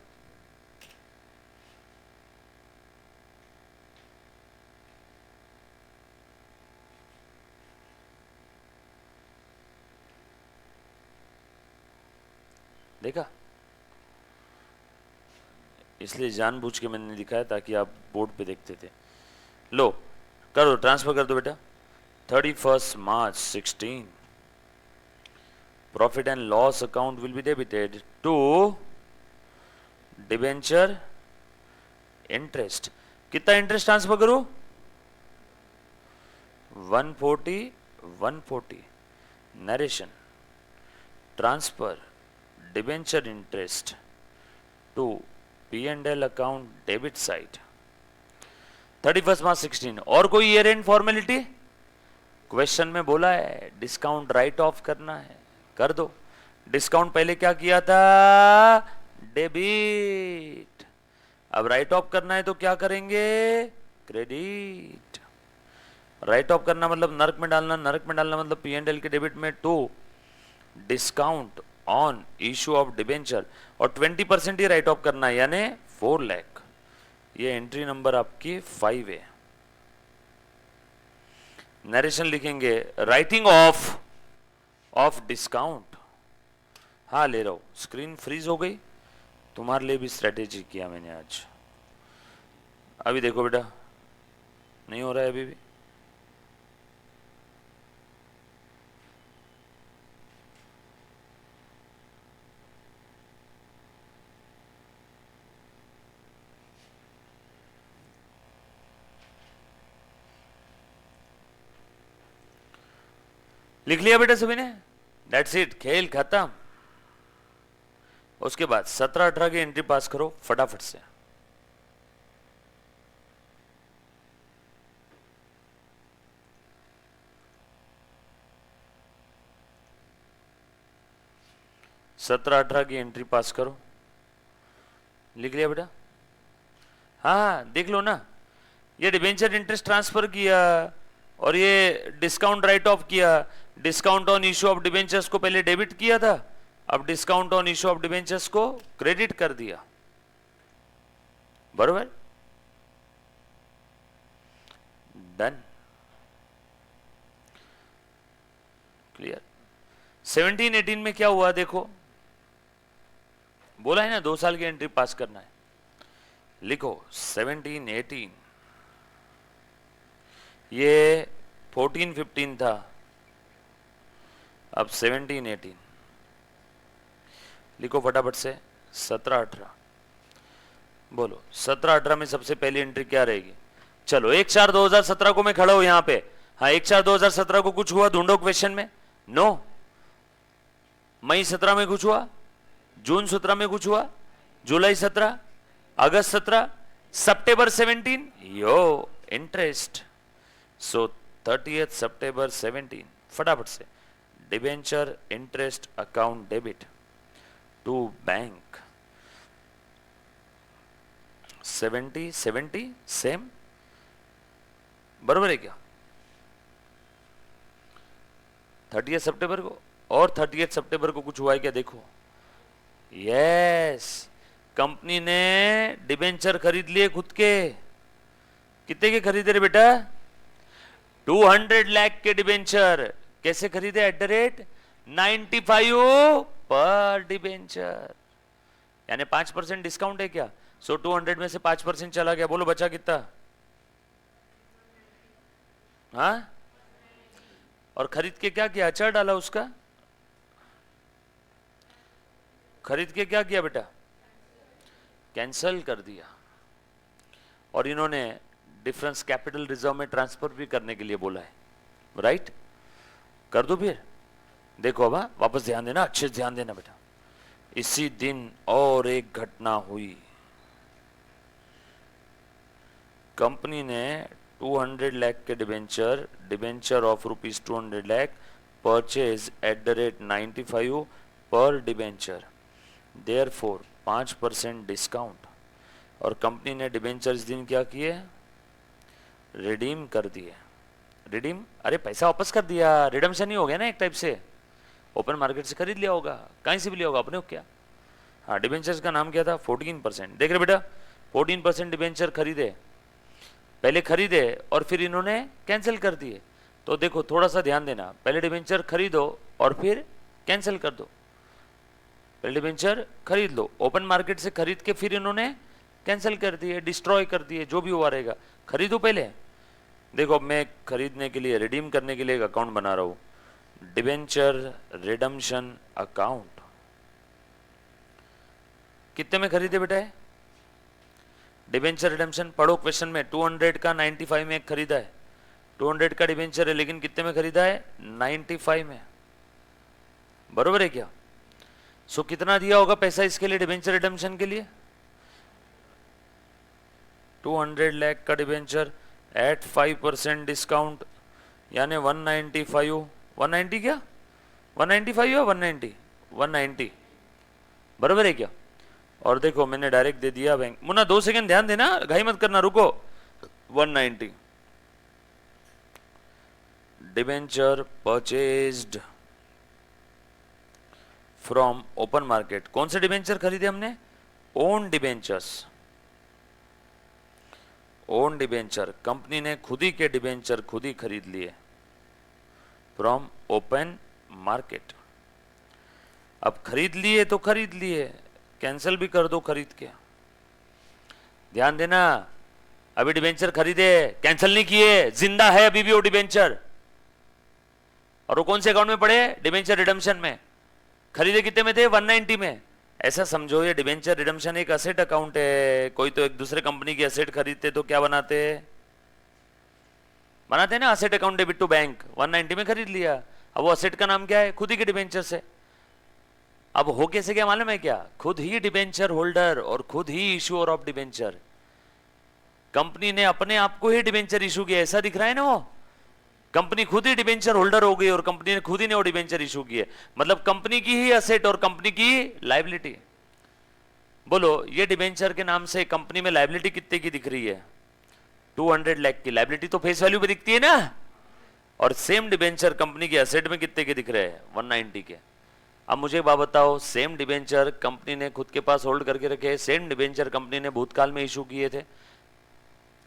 देखा? इसलिए जानबूझ के मैंने दिखाया ताकि आप बोर्ड पे देखते थे। लो करो, ट्रांसफर कर दो बेटा। 31 March 16, profit and loss account will be debited to debenture interest. कितना इंटरेस्ट ट्रांसफर करो? 140। Narration, transfer debenture interest to P&L account debit side 31 March 16। और कोई ईयर एंड फॉर्मेलिटी? क्वेश्चन में बोला है डिस्काउंट राइट ऑफ करना है, कर दो। डिस्काउंट पहले क्या किया था? डेबिट। अब राइट ऑफ करना है तो क्या करेंगे? क्रेडिट। राइट ऑफ करना मतलब नरक में डालना, नरक में डालना मतलब P&L के डेबिट में to discount on issue of debenture, और 20% ही राइट ऑफ करना है, यानी 4 लाख। ये एंट्री नंबर आपकी 5 है। नरेशन लिखेंगे राइटिंग ऑफ डिस्काउंट। हाँ ले रहा हूं, स्क्रीन फ्रीज हो गई, तुम्हारे लिए भी स्ट्रेटेजी किया मैंने आज। अभी देखो बेटा, नहीं हो रहा है अभी भी। लिख लिया बेटा सभी ने? दैट्स इट, खेल खत्म। उसके बाद 17-18 की एंट्री पास करो फटाफट से। सत्रह 18 की एंट्री पास करो। लिख लिया बेटा? हाँ देख लो ना, ये डिबेंचर इंटरेस्ट ट्रांसफर किया और ये डिस्काउंट राइट ऑफ किया। Discount on issue of debentures को पहले डेबिट किया था, अब discount on issue of debentures को क्रेडिट कर दिया, बरोबर? Done, clear. 17-18 में क्या हुआ देखो, बोला है ना 2 साल की एंट्री पास करना है। लिखो 17-18, ये 14-15 था, अब 17-18 लिखो फटाफट से। 17-18 बोलो, 17-18 में सबसे पहली एंट्री क्या रहेगी? चलो 1/4/2017 को मैं खड़ा हूं यहां पे। हाँ 1/4/2017 को कुछ हुआ ढूंढो क्वेश्चन में। नो। मई 17 में कुछ हुआ, जून 17 में कुछ हुआ, जुलाई 17, अगस्त 17, सितंबर 17, यो इंटरेस्ट। सो 30th सितंबर 17 फटाफट से debenture interest account debit to bank 70 same, बरोबर है क्या? 30th सितंबर को और 30th सितंबर को कुछ हुआ है क्या देखो। यस, कंपनी ने डिबेंचर खरीद लिए खुद के। कितने के खरीदे रे बेटा? 200 लाख के डिबेंचर। कैसे खरीदे? एट द रेट 95 पर डिबेंचर, यानी 5% डिस्काउंट है क्या? सो 200 में से 5% चला गया, बोलो बचा कितना? हाँ, और खरीद के क्या किया? अचार डाला उसका। खरीद के क्या किया बेटा? कैंसल कर दिया। और इन्होंने डिफरेंस कैपिटल रिजर्व में ट्रांसफर भी करने के लिए बोला है, राइट? कर दो फिर। देखो अब वापस ध्यान देना, अच्छे से ध्यान देना बेटा। इसी दिन और एक घटना हुई, कंपनी ने 200 लाख के debenture of ₹200 lakh purchase at the rate 95 पर डिबेंचर, देयरफॉर 5% डिस्काउंट। और कंपनी ने डिबेंचर इस दिन क्या किए? रिडीम कर दिए। रिडीम, अरे पैसा वापस कर दिया, रिडम्पशन ही हो गया ना एक टाइप से। ओपन मार्केट से खरीद लिया होगा, कहीं से भी लिया होगा, अपने को क्या। हाँ, डिबेंचर्स का नाम क्या था? 14%। देख रहे बेटा, 14% डिबेंचर खरीदे, पहले खरीदे और फिर इन्होंने कैंसिल कर दिए। तो देखो थोड़ा सा ध्यान देना, पहले डिबेंचर खरीदो और फिर कैंसिल कर दो। पहले डिबेंचर खरीद लो, ओपन मार्केट से खरीद के फिर इन्होंने कैंसिल कर दिए, डिस्ट्रॉय कर दिए, जो भी हुआ रहेगा। खरीदो पहले। देखो अब मैं खरीदने के लिए, रिडीम करने के लिए एक अकाउंट बना रहा हूं, डिबेंचर रिडम्पशन अकाउंट। कितने में खरीदे बेटा है डिबेंचर रिडम्पशन? पढ़ो क्वेश्चन में, 200 का 95 में खरीदा है। 200 का डिबेंचर है लेकिन कितने में खरीदा है? 95 में, बरोबर है क्या? सो कितना दिया होगा पैसा इसके लिए, डिबेंचर रिडम्पशन के लिए? 200 लाख का डिबेंचर एट 5% डिस्काउंट, यानी 195। 190 क्या? 195 या 190? 190, बरोबर है क्या? और देखो मैंने डायरेक्ट दे दिया बैंक। मुन्ना 2 सेकंड ध्यान देना, घाई मत करना, रुको। 190 debenture purchased from open market. कौन से डिबेंचर खरीदे हमने? Own debentures. Own debenture, company ने खुद ही के डिबेंचर खुद ही खरीद लिए फ्रॉम ओपन मार्केट। अब खरीद लिए तो खरीद लिए, कैंसिल भी कर दो खरीद के। ध्यान देना, अभी डिबेंचर खरीदे, कैंसिल नहीं किए, जिंदा है अभी भी वो डिबेंचर। और वो कौन से अकाउंट में पड़े? डिबेंचर रिडम्पशन में। खरीदे कितने में थे? 190 में। ऐसा समझो ये डिबेंचर रिडम्पशन एक असेट अकाउंट है। कोई तो एक दूसरे कंपनी की असेट खरीदते तो क्या बनाते ना, asset account debit to bank. 190 में खरीद लिया, अब वो असेट का नाम क्या है? खुद ही के डिबेंचर से। अब हो कैसे क्या मालूम है क्या? खुद ही डिबेंचर होल्डर और खुद ही इशूअर ऑफ डिबेंचर। कंपनी ने अपने आप को ही डिबेंचर इशू किया, ऐसा दिख रहा है ना। वो कंपनी खुद ही डिबेंचर होल्डर हो गई और कंपनी ने खुद ही ने वो डिबेंचर इशू किए, मतलब कंपनी की ही असेट और कंपनी की लायबिलिटी। बोलो ये डिबेंचर के नाम से कंपनी में लायबिलिटी कितने की दिख रही है? 200 लाख की। लायबिलिटी तो फेस वैल्यू पे दिखती है ना, और सेम डिबेंचर कंपनी के एसेट में कितने के दिख रहे हैं? 190 के। अब मुझे एक बात बताओ, सेम डिबेंचर कंपनी ने खुद के पास होल्ड करके रखे, सेम डिबेंचर कंपनी ने भूतकाल में इशू किए थे,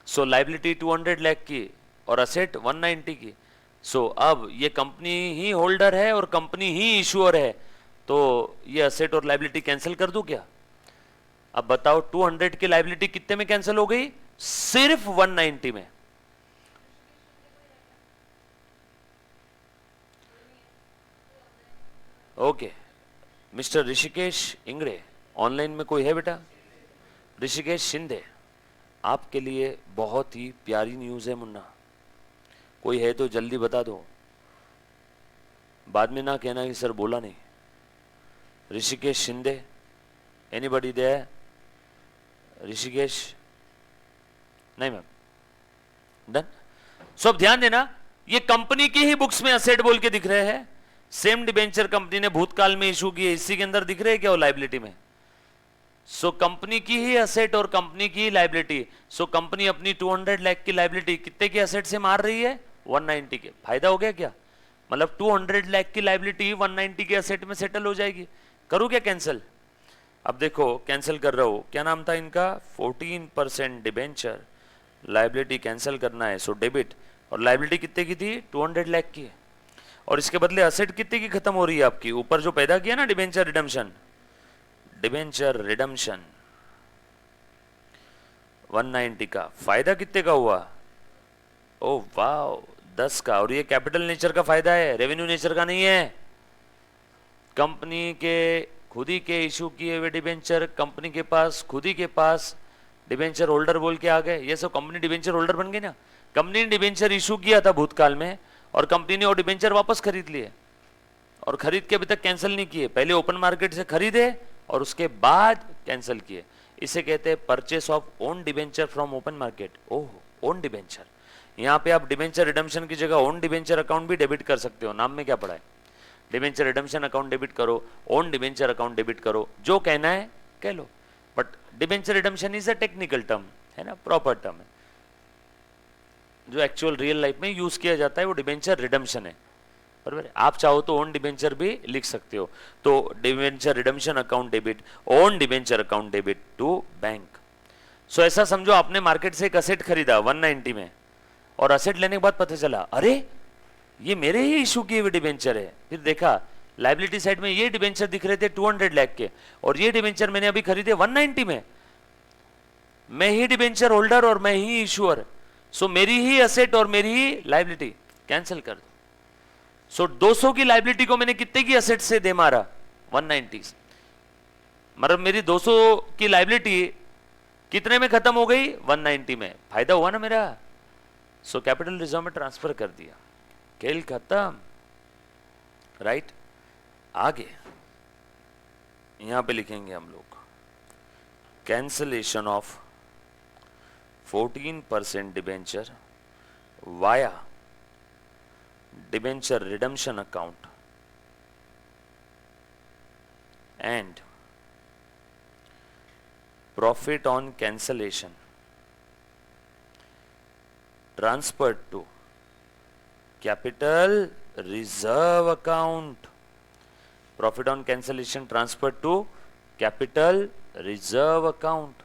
सो लायबिलिटी 200 लाख की और असेट 190 की। सो अब ये कंपनी ही होल्डर है और कंपनी ही इशूअर है, तो ये असेट और लायबिलिटी कैंसिल कर दूं क्या? अब बताओ 200 की लायबिलिटी कितने में कैंसिल हो गई? सिर्फ 190 में। Okay, mister Rishikesh Ingade, online में कोई है बेटा? ऋषिकेश शिंदे, आपके लिए बहुत ही प्यारी न्यूज है मुन्ना, कोई है तो जल्दी बता दो, बाद में ना कहना कि सर बोला नहीं। Hrishikesh Shinde, anybody there? ऋषिकेश नहीं मैम, डन। सो अब ध्यान देना, ये कंपनी की ही बुक्स में असेट बोल के दिख रहे हैं, सेम डिबेंचर कंपनी ने भूतकाल में इशू किए, इसी के अंदर दिख रहे हैं क्या वो लायबिलिटी में? सो कंपनी की ही असेट और कंपनी की ही लायबिलिटी। सो कंपनी अपनी 200 लाख की लायबिलिटी कितने के असेट से मार रही है? 190 के। फायदा हो गया क्या? मतलब 200 लाख की लायबिलिटी 190 के असेट में सेटल हो जाएगी। करूं क्या कैंसिल? अब देखो कैंसिल कर रहा हूं, क्या नाम था इनका? 14% डिबेंचर, लायबिलिटी कैंसिल करना है, सो डेबिट। और लायबिलिटी कितने की थी? 200 लाख की। और इसके बदले असेट कितने की खत्म हो रही है आपकी? ऊपर जो पैदा किया ना डिबेंचर रिडम्पशन, डिबेंचर रिडम्पशन 190 का, फायदा कितने का हुआ? ओ वाह, 10 का। और ये कैपिटल नेचर का फायदा है, रेवेन्यू नेचर का नहीं है। कंपनी के खुद ही के इशू किए हुए डिबेंचर कंपनी के पास, खुद ही के पास डिबेंचर होल्डर बोल के आ गए, ये सब कंपनी डिबेंचर होल्डर बन गई ना। कंपनी ने डिबेंचर इशू किया था भूतकाल में और कंपनी ने वो डिबेंचर वापस खरीद लिए, और खरीद के अभी तक कैंसिल नहीं किए, पहले ओपन मार्केट से खरीदे और उसके बाद कैंसिल किए। इसे कहते हैं purchase of own debenture from open market. Oh, own debenture. यहाँ पे आप डिबेंचर रिडम्पशन की जगह ओन डिबेंचर अकाउंट भी डेबिट कर सकते हो, नाम में क्या पड़ा है? डिबेंचर रिडम्पशन अकाउंट डेबिट करो, ओन डिबेंचर अकाउंट डेबिट करो, जो कहना है कह लो। But debenture redemption is a technical term है ना, प्रॉपर टर्म है, जो एक्चुअल रियल लाइफ में यूज किया जाता है वो डिबेंचर रिडम्पशन है, बराबर है। आप चाहो तो ओन डिबेंचर भी लिख सकते हो। तो debenture redemption account debit, own debenture account debit to bank. So ऐसा समझो आपने मार्केट से एक असेट खरीदा 190 में, और असेट लेने के बाद पता चला अरे ये मेरे ही इशू किए हुए डिबेंचर है। फिर देखा लायबिलिटी साइड में ये डिबेंचर दिख रहे थे 200 लाख के, और ये डिबेंचर मैंने अभी खरीदे 190 में। मैं ही डिबेंचर होल्डर और मैं ही इशूअर, सो मेरी ही असेट और मेरी ही लायबिलिटी, कैंसिल कर दो। सो 200 की लायबिलिटी को मैंने कितने की असेट से दे मारा? 190। मतलब मेरी 200 की लायबिलिटी कितने में खत्म हो गई? 190 में। फायदा हुआ ना मेरा। सो कैपिटल रिजर्व में ट्रांसफर कर दिया, खेल खत्म, राइट। आगे यहां पे लिखेंगे हम लोग cancellation of 14% debenture via debenture redemption account and profit on cancellation transferred to capital reserve account. Profit on cancellation transferred to capital reserve account.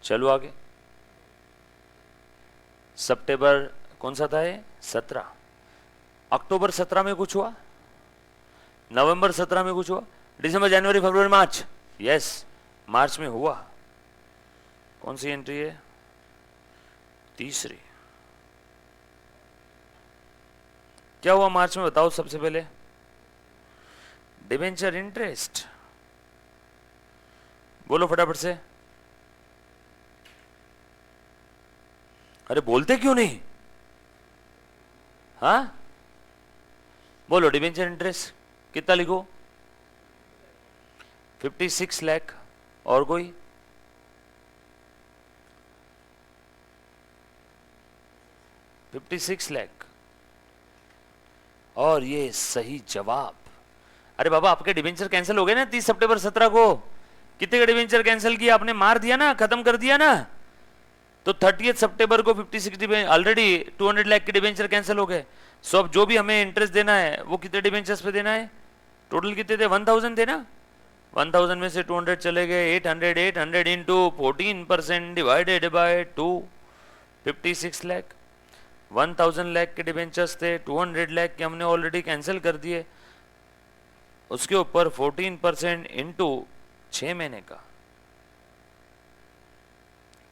चलो आगे। सितंबर कौन सा था ये? 17। अक्टूबर 17 में कुछ हुआ, नवंबर 17 में कुछ हुआ, दिसंबर जनवरी फरवरी मार्च, यस मार्च में हुआ। कौन सी एंट्री है? तीसरी। क्या हुआ मार्च में बताओ सबसे पहले? डिबेंचर इंटरेस्ट, बोलो फटाफट से। अरे बोलते क्यों नहीं? हाँ बोलो, डिबेंचर इंटरेस्ट कितना लिखो? 56 लाख। और कोई? $56 लाख। और ये सही जवाब। अरे बाबा, आपके डिबेंचर कैंसिल हो गए ना 30 सितंबर 17 को। कितने का डिबेंचर कैंसिल किया आपने? मार दिया ना, खत्म कर दिया ना। तो 30 सितंबर को 56 ऑलरेडी 200 लाख के डिबेंचर कैंसिल हो गए। सो अब जो भी हमें इंटरेस्ट देना है वो कितने डिबेंचर्स पे देना है? टोटल कितने थे? 1000 थे ना। 1000 में से 200 चले गए, 800 into 14% divided by 2, 56 lakh. 1000 lakh के डिबेंचर्स थे, 200 लाख के हमने ऑलरेडी कैंसिल कर दिए। उसके ऊपर 14% इंटू 6 महीने का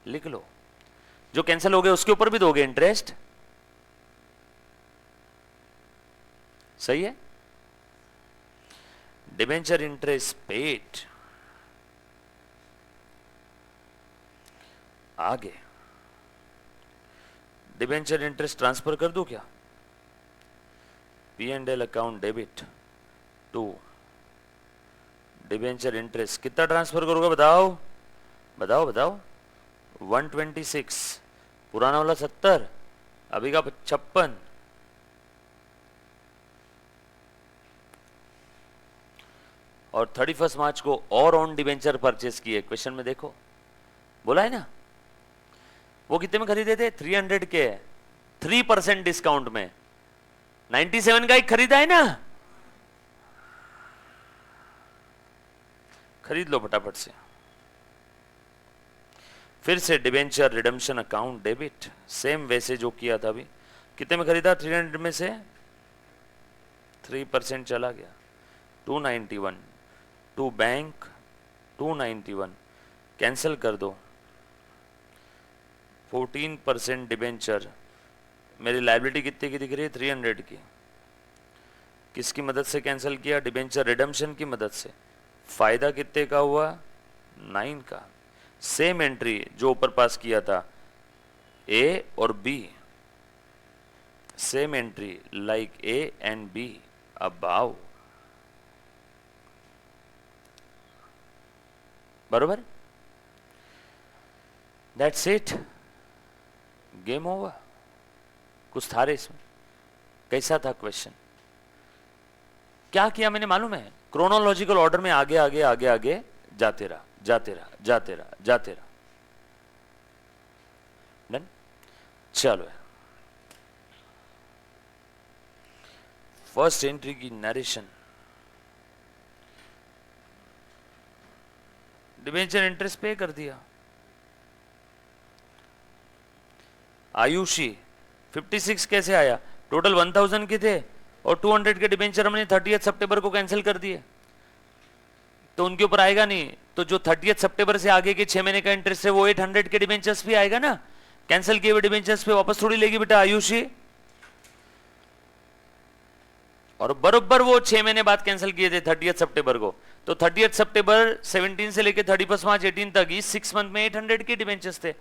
लिख लो। जो कैंसिल हो गए उसके ऊपर भी दोगे इंटरेस्ट? सही है। Debenture interest paid. आगे डिबेंचर इंटरेस्ट ट्रांसफर कर दूं क्या? P&L account debit to debenture interest. कितना ट्रांसफर करोगे बताओ बताओ बताओ? 126, पुराना वाला 70, अभी का 56। और 31 मार्च को और ऑन डिबेंचर परचेस किए। क्वेश्चन में देखो बोला है ना। वो कितने में खरीदे थे? 300 के, 3% डिस्काउंट में। 97 का एक खरीदा है ना, खरीद लो फटाफट से। फिर से debenture redemption account debit, same वैसे जो किया था अभी। कितने में खरीदा? 300 में से 3% चला गया, 291। टू बैंक 291 कैंसिल कर दो। 14% डिबेंचर। मेरी लायबिलिटी कितने की दिख रही है? 300 की। किसकी मदद से कैंसिल किया? डिबेंचर रिडेम्पशन की मदद से। फायदा कितने का हुआ? 9 का। सेम एंट्री जो ऊपर पास किया था, ए और B, same entry like A and B above. बरोबर? That's it, game over. कुछ था रे इसमें? कैसा था क्वेश्चन? क्या किया मैंने मालूम है? क्रोनोलॉजिकल ऑर्डर में आगे आगे आगे आगे जाते रहा, जाते रहा, जाते रहा, जाते रहा। डन? चलो, फर्स्ट एंट्री की नरेशन। डिबेंचर इंटरेस्ट पे कर दिया। आयुषी 56 कैसे आया? टोटल 1000 के थे और 200 के डिबेंचर हमने 30 सितंबर को कैंसिल कर दिए, तो उनके ऊपर आएगा नहीं। तो जो 30 सितंबर से आगे के 6 महीने का इंटरेस्ट है वो 800 के डिबेंचर्स भी आएगा ना। कैंसिल किए हुए डिबेंचर्स पे वापस थोड़ी लेगी बेटा आयुषी। और बरोबर वो 6 महीने बाद कैंसिल किए थे 30 सितंबर को। तो 30 सितंबर 17 से लेके 31 मार्च 18 तक इस 6 मंथ में 800 के डिबेंचर्स थे।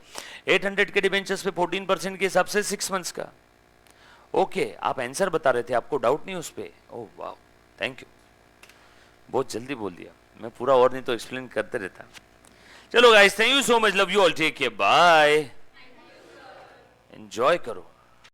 800 के डिबेंचर्स पे 14% के हिसाब से 6 मंथ्स का। ओके, आप आंसर बता रहे थे, आपको डाउट नहीं उस पे? ओह वाह, थैंक यू, बहुत जल्दी बोल दिया। मैं पूरा और नहीं तो एक्सप्लेन करते रहता। चलो guys, thank you so much, love you all, take care, bye, enjoy करो।